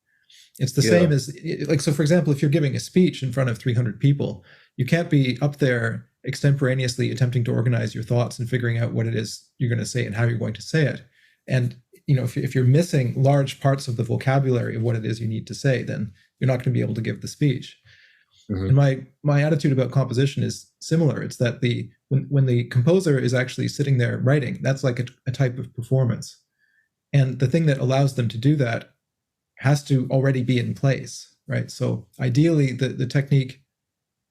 It's the same as, like, so for example, if you're giving a speech in front of 300 people, you can't be up there extemporaneously attempting to organize your thoughts and figuring out what it is you're going to say and how you're going to say it. And, if you're missing large parts of the vocabulary of what it is you need to say, then you're not going to be able to give the speech. Mm-hmm. And my attitude about composition is similar. It's that when the composer is actually sitting there writing, that's like a type of performance. And the thing that allows them to do that has to already be in place, right? So ideally, the technique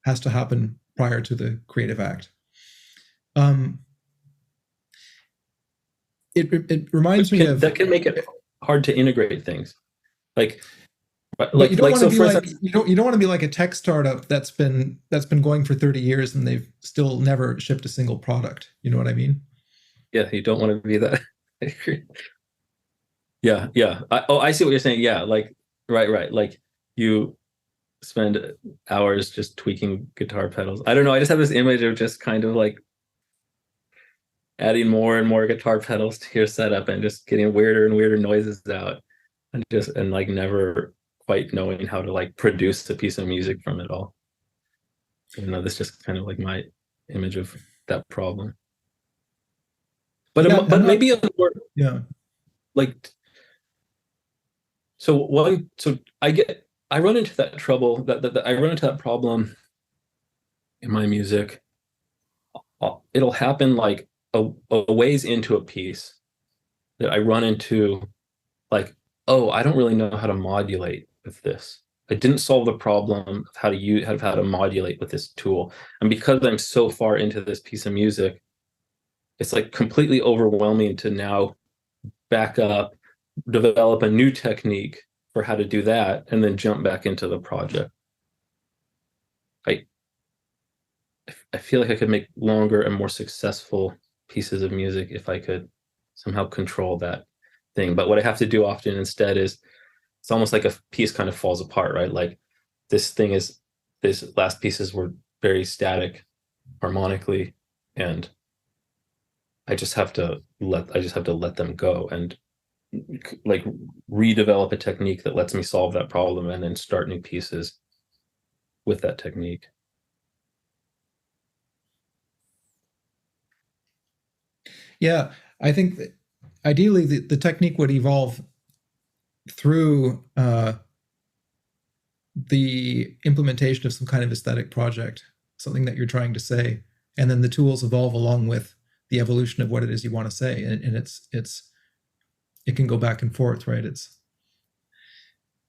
has to happen prior to the creative act. It reminds me of that can make it hard to integrate things, like. But you don't want to be like you don't want to be like a tech startup that's been going for 30 years and they've still never shipped a single product. You know what I mean? Yeah, you don't want to be that. Yeah. I see what you're saying. Yeah, like right. Like you spend hours just tweaking guitar pedals. I don't know. I just have this image of just kind of like adding more and more guitar pedals to your setup and just getting weirder and weirder noises out, and like never quite knowing how to like produce a piece of music from it all. That's just kind of like my image of that problem. But Yeah, I'm not. maybe a more Yeah. like so I run into that trouble that I run into that problem in my music. It'll happen like a ways into a piece that I run into like, oh, I don't really know how to modulate with this. I didn't solve the problem of how to modulate with this tool. And because I'm so far into this piece of music, it's like completely overwhelming to now back up, develop a new technique for how to do that, and then jump back into the project. I I feel like I could make longer and more successful pieces of music if I could somehow control that thing. But what I have to do often instead is it's almost like a piece kind of falls apart, right? Like this last pieces were very static harmonically, and I just have to let them go and like redevelop a technique that lets me solve that problem and then start new pieces with that technique. Yeah, I think that ideally the technique would evolve through the implementation of some kind of aesthetic project, something that you're trying to say, and then the tools evolve along with the evolution of what it is you want to say, and it can go back and forth, right?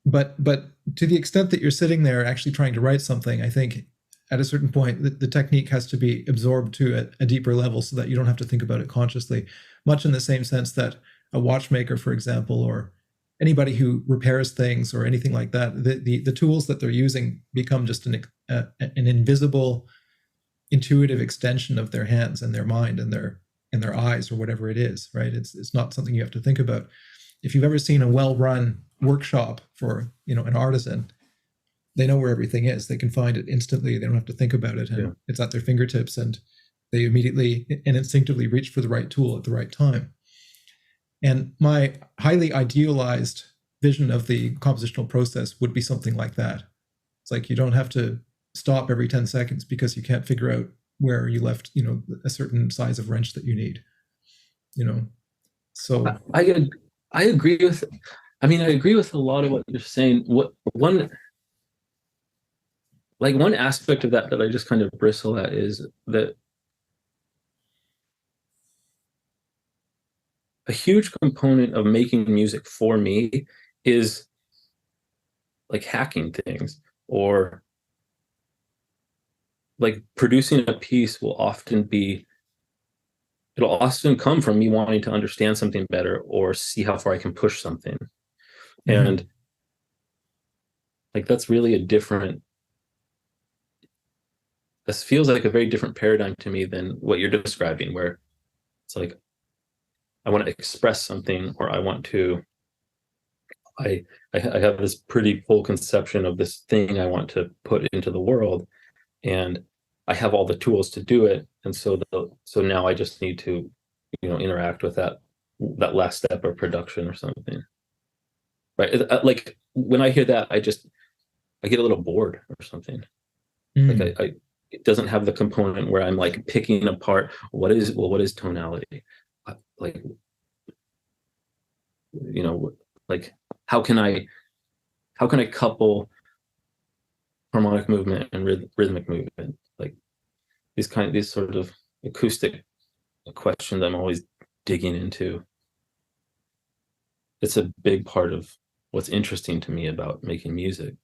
But to the extent that you're sitting there actually trying to write something, I think at a certain point the technique has to be absorbed to a deeper level so that you don't have to think about it consciously, much in the same sense that a watchmaker, for example, or anybody who repairs things or anything like that, the tools that they're using become just an invisible intuitive extension of their hands and their mind and their eyes or whatever it is, right? It's not something you have to think about. If you've ever seen a well-run workshop for an artisan, they know where everything is. They can find it instantly. They don't have to think about it, and yeah, it's at their fingertips, and they immediately and instinctively reach for the right tool at the right time. And my highly idealized vision of the compositional process would be something like that. It's like you don't have to stop every 10 seconds because you can't figure out where you left, a certain size of wrench that you need, So I agree with, I agree with a lot of what you're saying. One aspect of that I just kind of bristle at is that a huge component of making music for me is like hacking things, or like producing a piece it'll often come from me wanting to understand something better or see how far I can push something. Mm-hmm. And like that's really this feels like a very different paradigm to me than what you're describing, where it's like I want to express something, or I have this pretty full conception of this thing I want to put into the world, and I have all the tools to do it, and so now I just need to interact with that last step of production or something, right? Like when I hear that, I get a little bored or something. Like it doesn't have the component where I'm like picking apart what is tonality, like like how can I couple harmonic movement and rhythmic movement, like these sort of acoustic questions I'm always digging into. It's a big part of what's interesting to me about making music.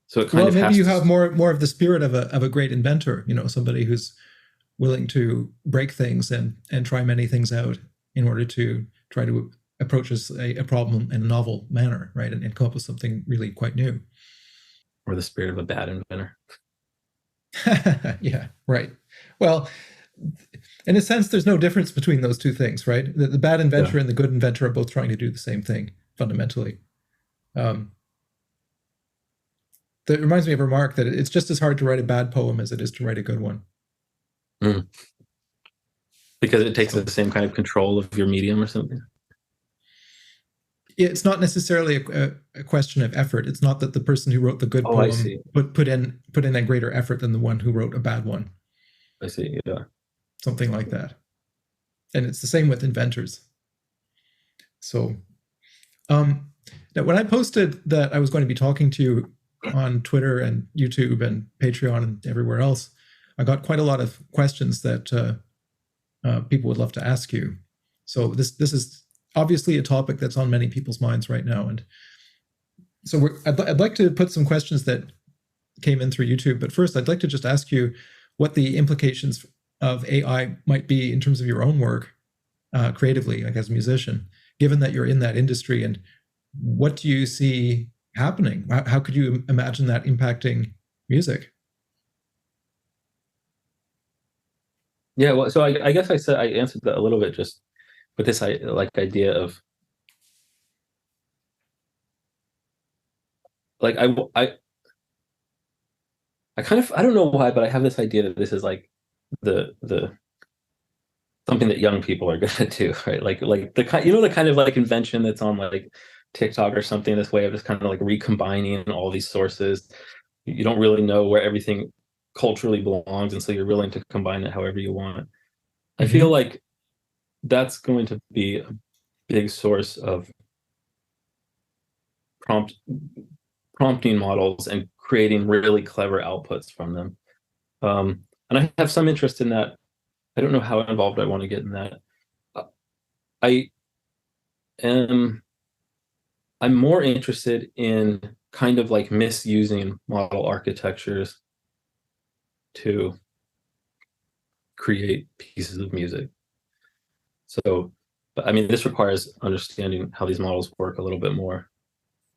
So it kind of maybe you have more of the spirit of a great inventor, somebody who's willing to break things and try many things out in order to try to approach a problem in a novel manner, right? And come up with something really quite new. Or the spirit of a bad inventor. Yeah, right. Well, in a sense, there's no difference between those two things, right? The bad inventor and the good inventor are both trying to do the same thing fundamentally. That reminds me of a remark that it's just as hard to write a bad poem as it is to write a good one. Because it takes So the same kind of control of your medium or something. it's not necessarily a question of effort. It's not that the person who wrote the good Oh, I poem see. put in a greater effort than the one who wrote a bad one. I see. Yeah. Something like that. And it's the same with inventors. So now when I posted that I was going to be talking to you on Twitter and YouTube and Patreon and everywhere else, I got quite a lot of questions that people would love to ask you. So this is obviously a topic that's on many people's minds right now. And so I'd like to put some questions that came in through YouTube. But first, I'd like to just ask you what the implications of AI might be in terms of your own work creatively, like as a musician, given that you're in that industry. And what do you see happening? How could you imagine that impacting music? Yeah. Well, so I guess I answered that a little bit just with this idea of like I kind of, I don't know why, but I have this idea that this is like the something that young people are gonna do, right? Like the kind, the kind of like invention that's on like TikTok or something, this way of just kind of like recombining all these sources. You don't really know where everything culturally belongs, and so you're willing to combine it however you want. I feel like that's going to be a big source of prompting models and creating really clever outputs from them. And I have some interest in that. I don't know how involved I want to get in that. I am I'm more interested in kind of like misusing model architectures to create pieces of music. So, but I mean, this requires understanding how these models work a little bit more.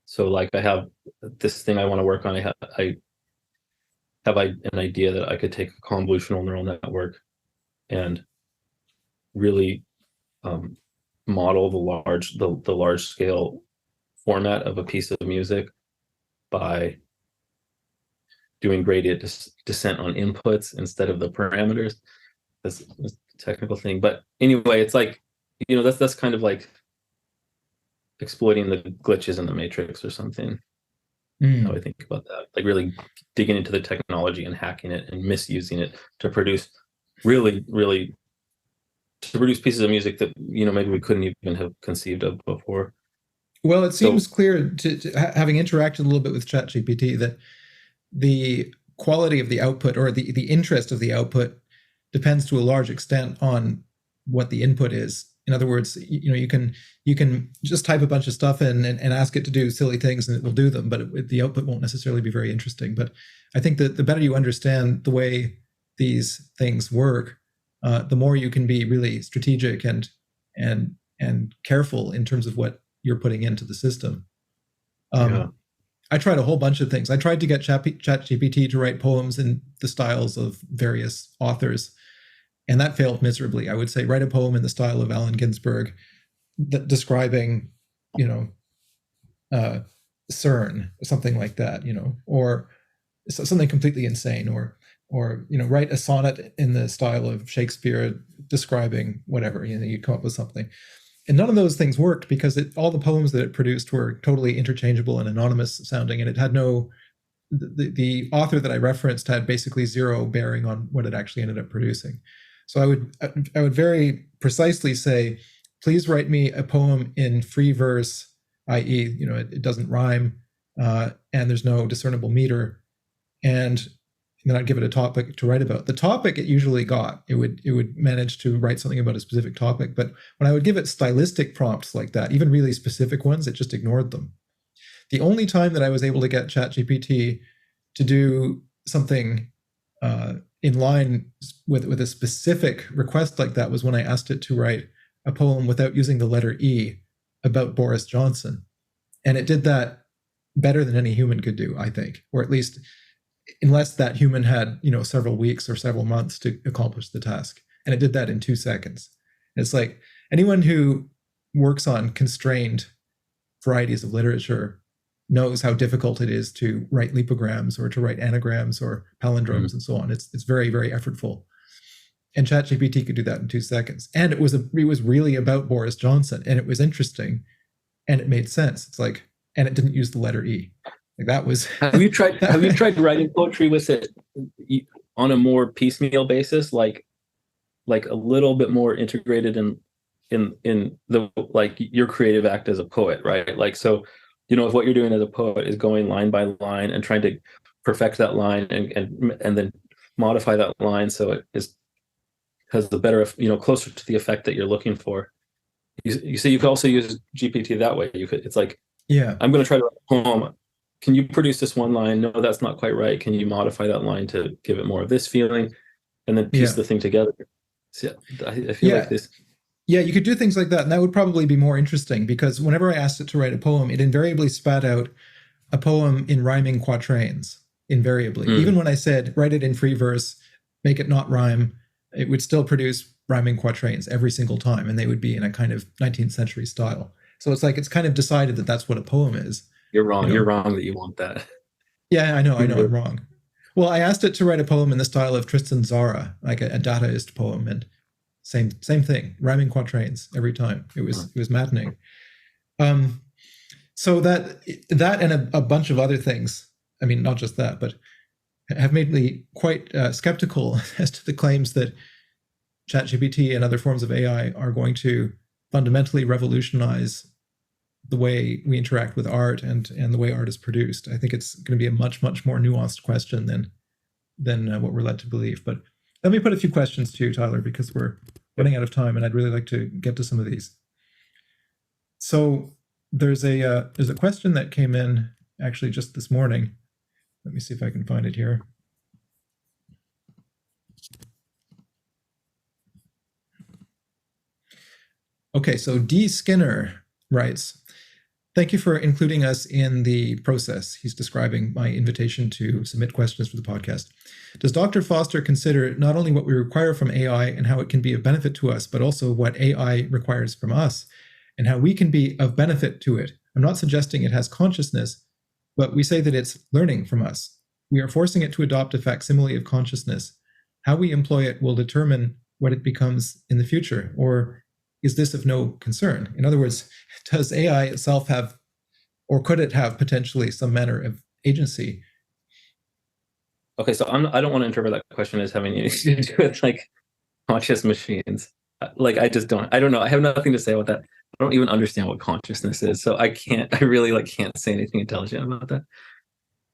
So like I have this thing I want to work on. I have an idea that I could take a convolutional neural network and really model the large scale format of a piece of music by doing gradient descent on inputs instead of the parameters. That's a technical thing, but anyway, it's like, that's kind of like exploiting the glitches in the matrix or something. How I think about that, like really digging into the technology and hacking it and misusing it to produce really to produce pieces of music that maybe we couldn't even have conceived of before. Well, it seems clear having interacted a little bit with ChatGPT that the quality of the output or the interest of the output depends to a large extent on what the input is. In other words, you can just type a bunch of stuff in and ask it to do silly things and it will do them, but the output won't necessarily be very interesting. But I think that the better you understand the way these things work, the more you can be really strategic and careful in terms of what you're putting into the system. I tried a whole bunch of things. I tried to get ChatGPT to write poems in the styles of various authors, and that failed miserably. I would say write a poem in the style of Allen Ginsberg, describing, CERN, something like that, or something completely insane, or write a sonnet in the style of Shakespeare, describing whatever. You'd come up with something. And none of those things worked because all the poems that it produced were totally interchangeable and anonymous sounding, and it had the author that I referenced had basically zero bearing on what it actually ended up producing. So I would very precisely say, please write me a poem in free verse, i.e., it doesn't rhyme, and there's no discernible meter, and then I'd give it a topic to write about. The topic it usually got, it would manage to write something about a specific topic. But when I would give it stylistic prompts like that, even really specific ones, it just ignored them. The only time that I was able to get ChatGPT to do something in line with a specific request like that was when I asked it to write a poem without using the letter E about Boris Johnson. And it did that better than any human could do, I think, or at least unless that human had, several weeks or several months to accomplish the task. And it did that in 2 seconds. It's like anyone who works on constrained varieties of literature knows how difficult it is to write lipograms or to write anagrams or palindromes and so on. It's very, very effortful. And ChatGPT could do that in 2 seconds. And it was really about Boris Johnson, and it was interesting, and it made sense. It's like, and it didn't use the letter E. Like that was. Have you tried writing poetry with it on a more piecemeal basis, like a little bit more integrated in the like your creative act as a poet, right? Like, so, if what you're doing as a poet is going line by line and trying to perfect that line and then modify that line so it has the better, closer to the effect that you're looking for. You see, you could also use GPT that way. It's like, yeah, I'm going to try to write a poem. Can you produce this one line? No, that's not quite right. Can you modify that line to give it more of this feeling, and then piece the thing together? So I feel like this. Yeah, you could do things like that, and that would probably be more interesting, because whenever I asked it to write a poem, it invariably spat out a poem in rhyming quatrains, invariably. Even when I said, write it in free verse, make it not rhyme, it would still produce rhyming quatrains every single time, and they would be in a kind of 19th century style. So it's like, it's kind of decided that that's what a poem is. You're wrong. You're wrong that you want that. Yeah, I know I'm wrong. Well, I asked it to write a poem in the style of Tristan Tzara, like a Dadaist poem, and same thing, rhyming quatrains every time. It was maddening. So that and a bunch of other things, I mean, not just that, but have made me quite skeptical as to the claims that ChatGPT and other forms of AI are going to fundamentally revolutionize the way we interact with art and the way art is produced. I think it's going to be a much, much more nuanced question than what we're led to believe. But let me put a few questions to you, Tyler, because we're running out of time, and I'd really like to get to some of these. So there's a question that came in actually just this morning. Let me see if I can find it here. Okay, so D. Skinner writes, thank you for including us in the process. He's describing my invitation to submit questions for the podcast. Does Dr. Foster consider not only what we require from AI and how it can be of benefit to us, but also what AI requires from us and how we can be of benefit to it? I'm not suggesting it has consciousness, but we say that it's learning from us. We are forcing it to adopt a facsimile of consciousness. How we employ it will determine what it becomes in the future, or is this of no concern? In other words, does AI itself have, or could it have potentially some manner of agency? Okay, so I don't want to interpret that question as having anything to do with like conscious machines. Like I don't know. I have nothing to say about that. I don't even understand what consciousness is, so I really can't say anything intelligent about that.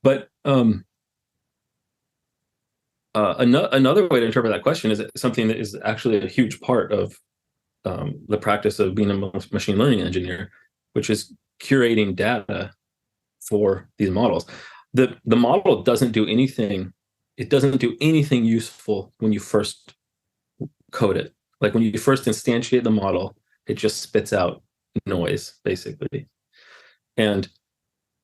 But another way to interpret that question is something that is actually a huge part of the practice of being a machine learning engineer, which is curating data for these models. The model doesn't do anything. It doesn't do anything useful when you first code it. Like when you first instantiate the model, it just spits out noise, basically. And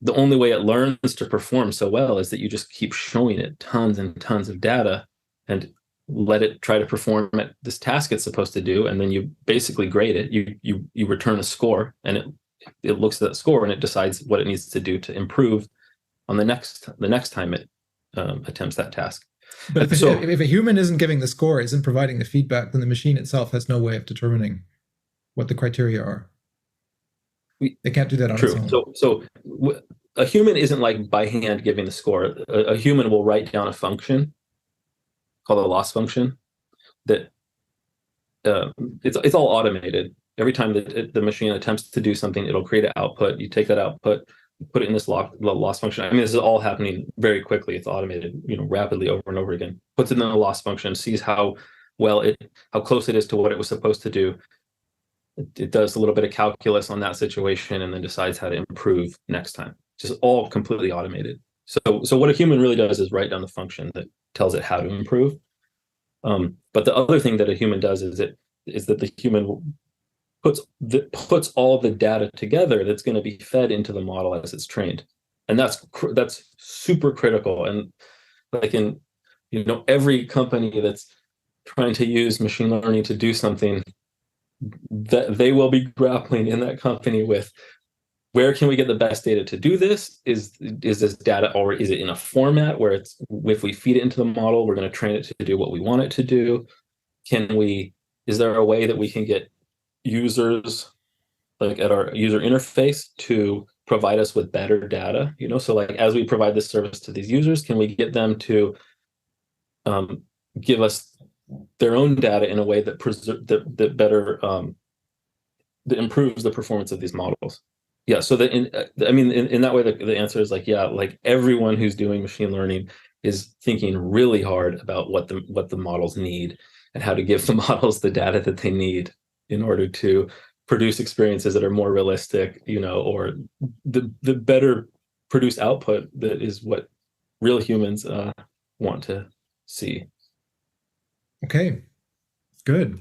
the only way it learns to perform so well is that you just keep showing it tons and tons of data and let it try to perform at this task it's supposed to do, and then you basically grade it. You return a score, and it looks at that score and it decides what it needs to do to improve on the next time it attempts that task. But if a human isn't giving the score, isn't providing the feedback, then the machine itself has no way of determining what the criteria are. They can't do that on its own. So a human isn't like by hand giving the score. A human will write down a function called a loss function that it's all automated. Every time that the machine attempts to do something, it'll create an output. You take that output, put it in this loss function. I mean, this is all happening very quickly. It's automated, rapidly over and over again. Puts it in a loss function, sees how close it is to what it was supposed to do. It does a little bit of calculus on that situation and then decides how to improve next time. Just all completely automated. So what a human really does is write down the function that tells it how to improve. But the other thing that a human does is that the human puts all the data together that's going to be fed into the model as it's trained, and that's super critical. And like in every company that's trying to use machine learning to do something, that they will be grappling in that company with, where can we get the best data to do this? Is this data, or is it in a format where if we feed it into the model, we're going to train it to do what we want it to do? is there a way that we can get users, like at our user interface, to provide us with better data? So like as we provide this service to these users, can we get them to give us their own data in a way that that better that improves the performance of these models? Yeah, so that in that way, the answer is like, yeah, like everyone who's doing machine learning is thinking really hard about what the models need and how to give the models the data that they need in order to produce experiences that are more realistic, or the better produce output that is what real humans want to see. Okay, good.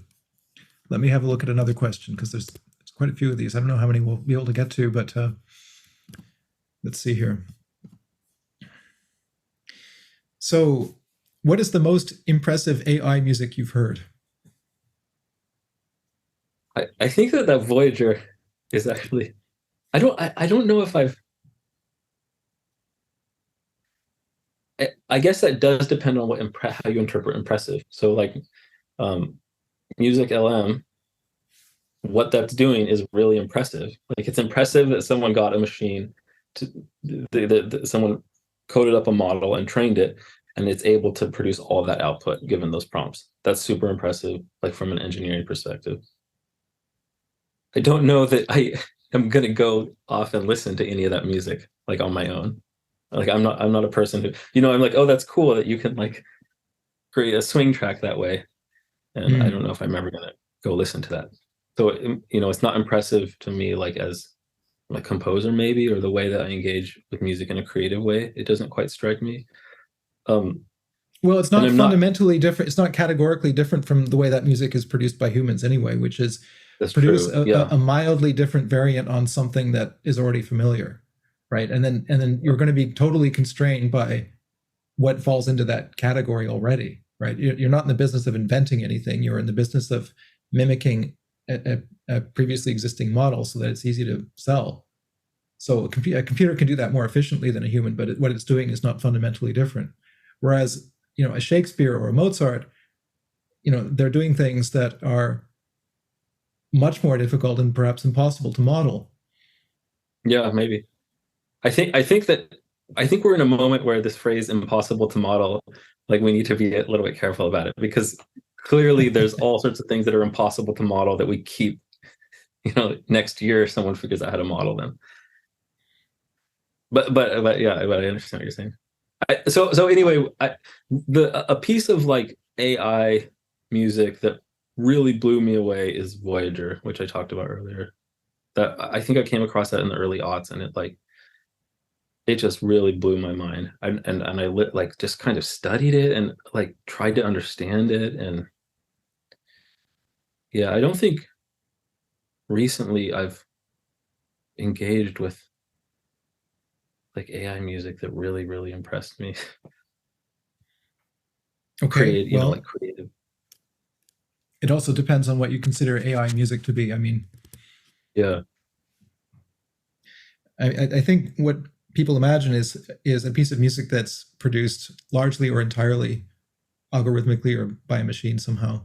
Let me have a look at another question, because there's quite a few of these. I don't know how many we'll be able to get to, but let's see here. So, what is the most impressive AI music you've heard? I think that Voyager is actually, I don't know if I guess that does depend on how you interpret impressive. So like Music LM, what that's doing is really impressive. Like it's impressive that someone got a machine that someone coded up a model and trained it, and it's able to produce all of that output given those prompts. That's super impressive, like from an engineering perspective. I don't know that I am gonna go off and listen to any of that music like on my own. Like I'm not a person who, I'm like, oh, that's cool that you can like create a swing track that way. And I don't know if I'm ever gonna go listen to that. So it's not impressive to me like as a composer maybe, or the way that I engage with music in a creative way. It doesn't quite strike me. Well, it's not fundamentally different. It's not categorically different from the way that music is produced by humans anyway, which is produce a mildly different variant on something that is already familiar, right? And then you're going to be totally constrained by what falls into that category already, right? You're not in the business of inventing anything. You're in the business of mimicking a previously existing model so that it's easy to sell. So a computer can do that more efficiently than a human, but what it's doing is not fundamentally different. Whereas, a Shakespeare or a Mozart, they're doing things that are much more difficult and perhaps impossible to model. Yeah, maybe. I think we're in a moment where this phrase "impossible to model," like we need to be a little bit careful about it, because clearly there's all sorts of things that are impossible to model that we keep, next year someone figures out how to model them. But yeah, I understand what you're saying. So anyway, a piece of like AI music that really blew me away is Voyager, which I talked about earlier. That I think I came across that in the early aughts, and it just really blew my mind. And I like just kind of studied it and like tried to understand it. And yeah, I don't think recently I've engaged with like AI music that really, really impressed me. Okay, like creative. It also depends on what you consider AI music to be. I mean, yeah, I think what people imagine is a piece of music that's produced largely or entirely algorithmically or by a machine somehow,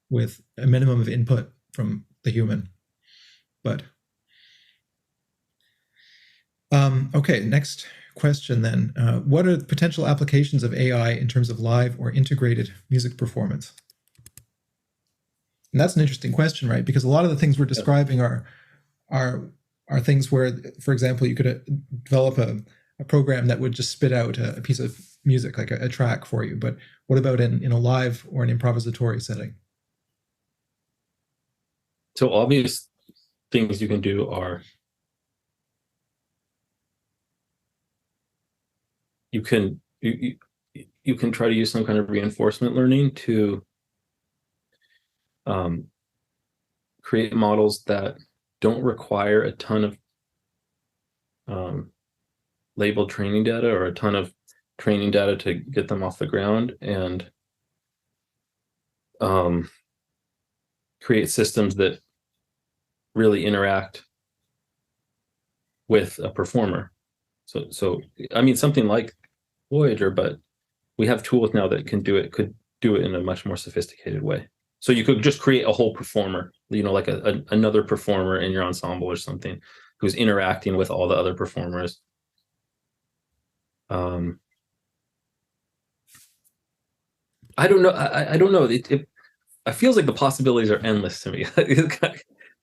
with a minimum of input from the human. But okay, next question then. What are the potential applications of AI in terms of live or integrated music performance? And that's an interesting question, right? Because a lot of the things we're describing are things where, for example, you could develop a program that would just spit out a piece of music, like a track for you. But what about in a live or an improvisatory setting? So obvious things you can do are you can try to use some kind of reinforcement learning to create models that don't require a ton of labeled training data or a ton of training data to get them off the ground, and create systems that really interact with a performer. So I mean, something like Voyager, but we have tools now that could do it in a much more sophisticated way. So you could just create a whole performer, like another performer in your ensemble or something, who's interacting with all the other performers. I don't know. I don't know. It feels like the possibilities are endless to me.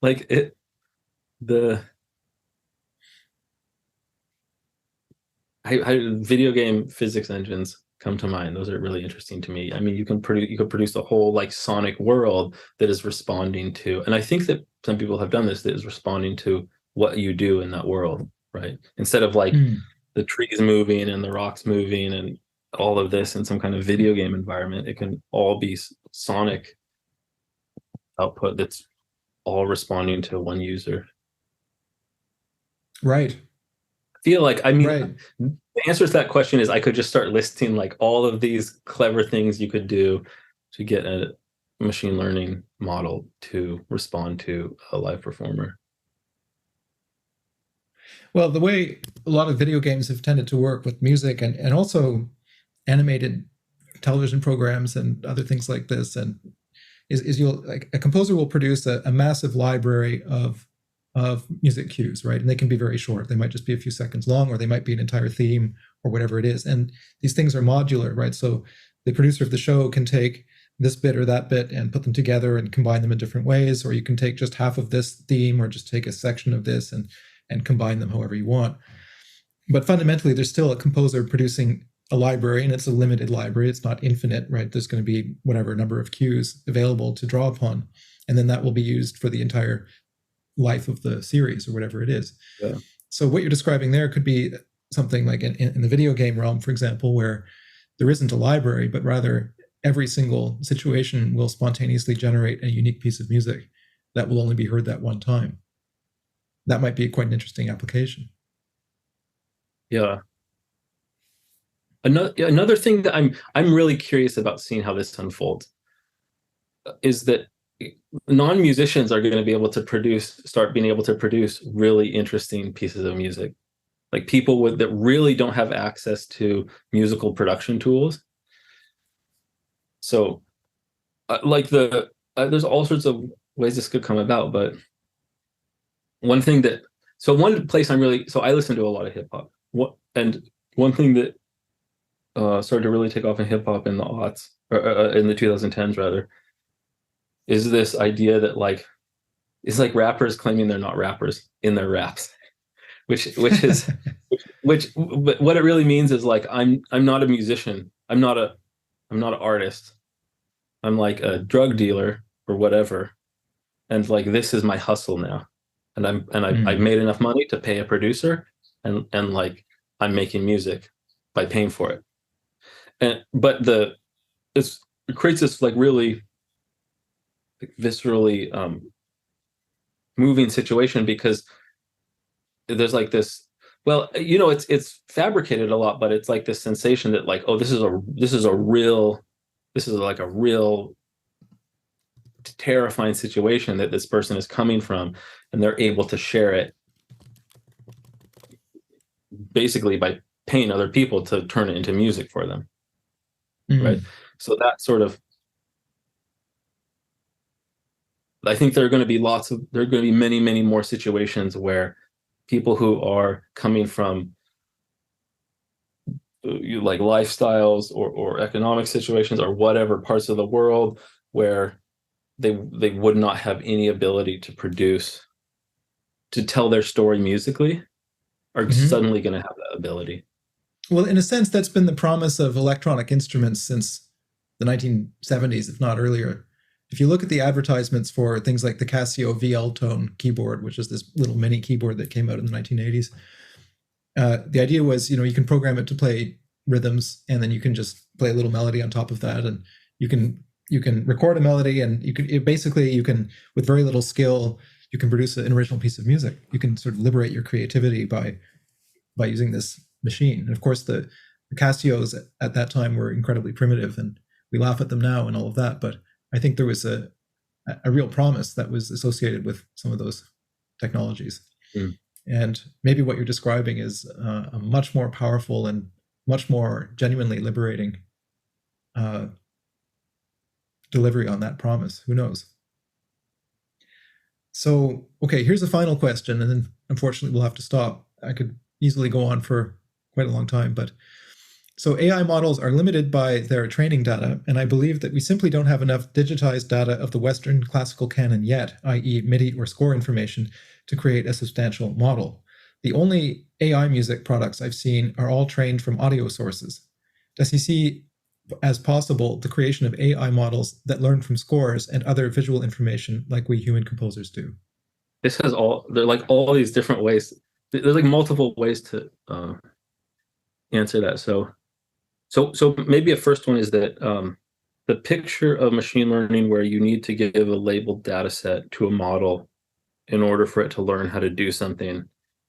Like video game physics engines come to mind. Those are really interesting to me. I mean, you could produce a whole like sonic world that is responding to, and I think that some people have done this, that is responding to what you do in that world, right? Instead of like the trees moving and the rocks moving and all of this in some kind of video game environment, it can all be sonic output that's all responding to one user. Right. I feel like, I mean, right. The answer to that question is I could just start listing like all of these clever things you could do to get a machine learning model to respond to a live performer. Well, the way a lot of video games have tended to work with music and also animated television programs and other things like this, and is you'll like a composer will produce a massive library of music cues, right? And they can be very short. They might just be a few seconds long, or they might be an entire theme or whatever it is. And these things are modular, right? So the producer of the show can take this bit or that bit and put them together and combine them in different ways, or you can take just half of this theme or just take a section of this and combine them however you want. But fundamentally, there's still a composer producing a library, and it's a limited library. It's not infinite, right? There's going to be whatever number of cues available to draw upon, and then that will be used for the entire life of the series or whatever it is. Yeah. So what you're describing there could be something like in the video game realm, for example, where there isn't a library, but rather every single situation will spontaneously generate a unique piece of music that will only be heard that one time. That might be quite an interesting application. Yeah. Another thing that I'm really curious about seeing how this unfolds is that non-musicians are going to be able to start being able to produce really interesting pieces of music. Like people that really don't have access to musical production tools. So like there's all sorts of ways this could come about, but one place I listen to a lot of hip hop. And one thing that started to really take off in hip hop in the aughts, or in the 2010s rather, is this idea that like it's like rappers claiming they're not rappers in their raps, which but what it really means is like I'm not a musician, I'm not an artist, I'm like a drug dealer or whatever, and like this is my hustle now, and I've made enough money to pay a producer, and like I'm making music by paying for it, but it creates this like really viscerally moving situation, because there's like this, well, it's fabricated a lot, but it's like this sensation that like, oh, this is a real terrifying situation that this person is coming from, and they're able to share it basically by paying other people to turn it into music for them. Right. So that sort of, I think there are going to be many, many more situations where people who are coming from like lifestyles or economic situations or whatever parts of the world where they would not have any ability to tell their story musically are suddenly going to have that ability. Well, in a sense, that's been the promise of electronic instruments since the 1970s, if not earlier. If you look at the advertisements for things like the Casio VL Tone keyboard, which is this little mini keyboard that came out in the 1980s, the idea was, you can program it to play rhythms, and then you can just play a little melody on top of that, and you can record a melody, and you can with very little skill, you can produce an original piece of music. You can sort of liberate your creativity by using this machine. And of course, the Casios at that time were incredibly primitive, and we laugh at them now and all of that, but I think there was a real promise that was associated with some of those technologies. And maybe what you're describing is a much more powerful and much more genuinely liberating delivery on that promise. Who knows? So, okay, here's a final question, and then unfortunately we'll have to stop. I could easily go on for quite a long time, but so AI models are limited by their training data, and I believe that we simply don't have enough digitized data of the Western classical canon yet, i.e. MIDI or score information, to create a substantial model. The only AI music products I've seen are all trained from audio sources. Does he see as possible the creation of AI models that learn from scores and other visual information like we human composers do? This has they're like all these different ways. There's like multiple ways to answer that. So maybe a first one is that the picture of machine learning where you need to give a labeled data set to a model in order for it to learn how to do something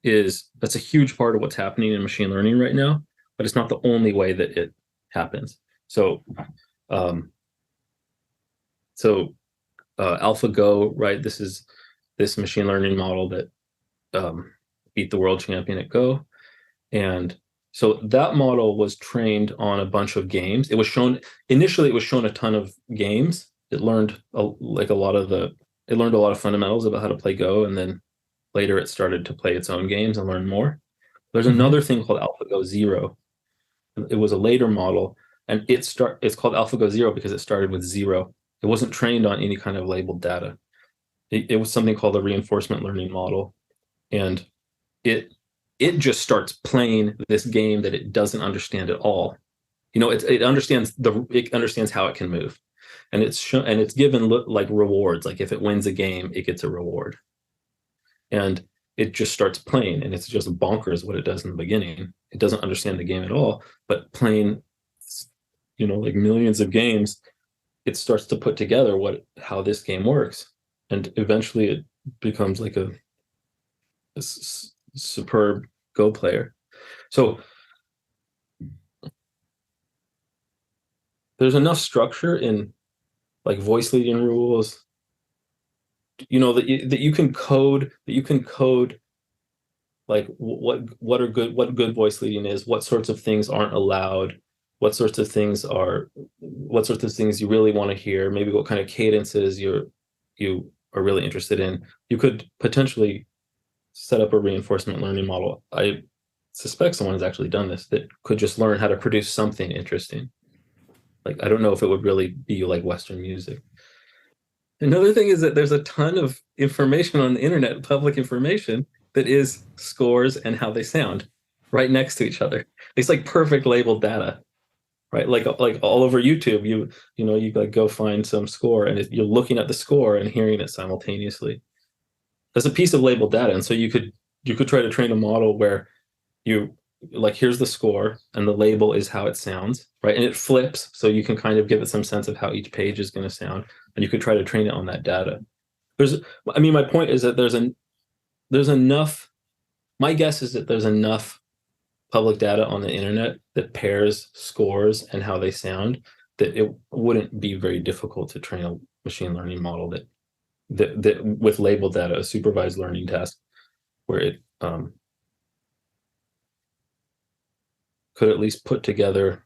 that's a huge part of what's happening in machine learning right now, but it's not the only way that it happens. So AlphaGo, right? This machine learning model that beat the world champion at Go. And so that model was trained on a bunch of games. Initially it was shown a ton of games. It learned a lot of fundamentals about how to play Go, and then later it started to play its own games and learn more. There's another thing called AlphaGo Zero. It was a later model, and it's called AlphaGo Zero because it started with 0. It wasn't trained on any kind of labeled data. It was something called a reinforcement learning model, and it just starts playing this game that it doesn't understand at all. It understands how it can move, and it's given like rewards. Like if it wins a game, it gets a reward, and it just starts playing, and it's just bonkers what it does in the beginning. It doesn't understand the game at all, but playing, like millions of games, it starts to put together how this game works, and eventually it becomes like a superb Go player. So there's enough structure in like voice leading rules, that you can code like what good voice leading is, what sorts of things aren't allowed, what sorts of things you really want to hear, maybe what kind of cadences you are really interested in. You could potentially set up a reinforcement learning model. I suspect someone has actually done this, that could just learn how to produce something interesting. Like, I don't know if it would really be like Western music. Another thing is that there's a ton of information on the internet, public information, that is scores and how they sound right next to each other. It's like perfect labeled data, right? Like all over YouTube, you like go find some score, and you're looking at the score and hearing it simultaneously. That's a piece of labeled data, and so you could try to train a model where you like, here's the score and the label is how it sounds, right? And it flips, so you can kind of give it some sense of how each page is going to sound, and you could try to train it on that data. My point is that there's enough. My guess is that there's enough public data on the internet that pairs scores and how they sound that it wouldn't be very difficult to train a machine learning model that with labeled data, a supervised learning task, where it could at least put together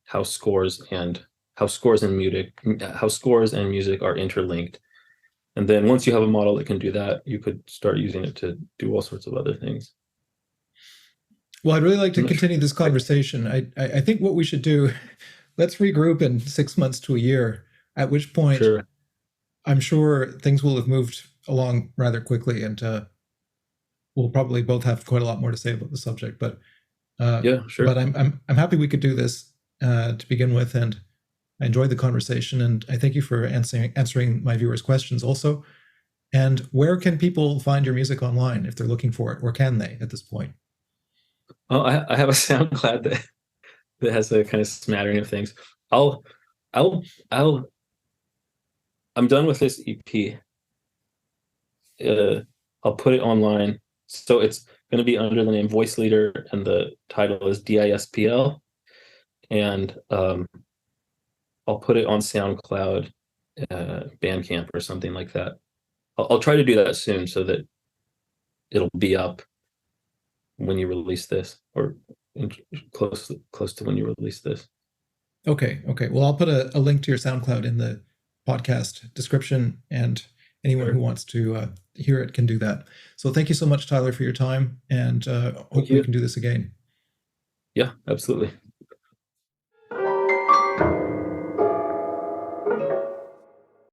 how scores and music are interlinked. And then once you have a model that can do that, you could start using it to do all sorts of other things. Well, I'd really like to continue this conversation. I think what we should do, let's regroup in 6 months to a year, at which point I'm sure things will have moved along rather quickly, and we'll probably both have quite a lot more to say about the subject. But sure. But I'm happy we could do this to begin with, and I enjoyed the conversation, and I thank you for answering my viewers' questions also. And where can people find your music online if they're looking for it, or can they at this point? Oh, I have a SoundCloud that has a kind of smattering of things. I'm done with this EP. I'll put it online. So it's going to be under the name Voice Leader, and the title is DISPL. And I'll put it on SoundCloud, Bandcamp, or something like that. I'll try to do that soon so that it'll be up when you release this, or close to when you release this. Okay. Well, I'll put a link to your SoundCloud in the podcast description, and anyone who wants to hear it can do that. So thank you so much, Tyler, for your time, and hope we can do this again. Yeah, absolutely.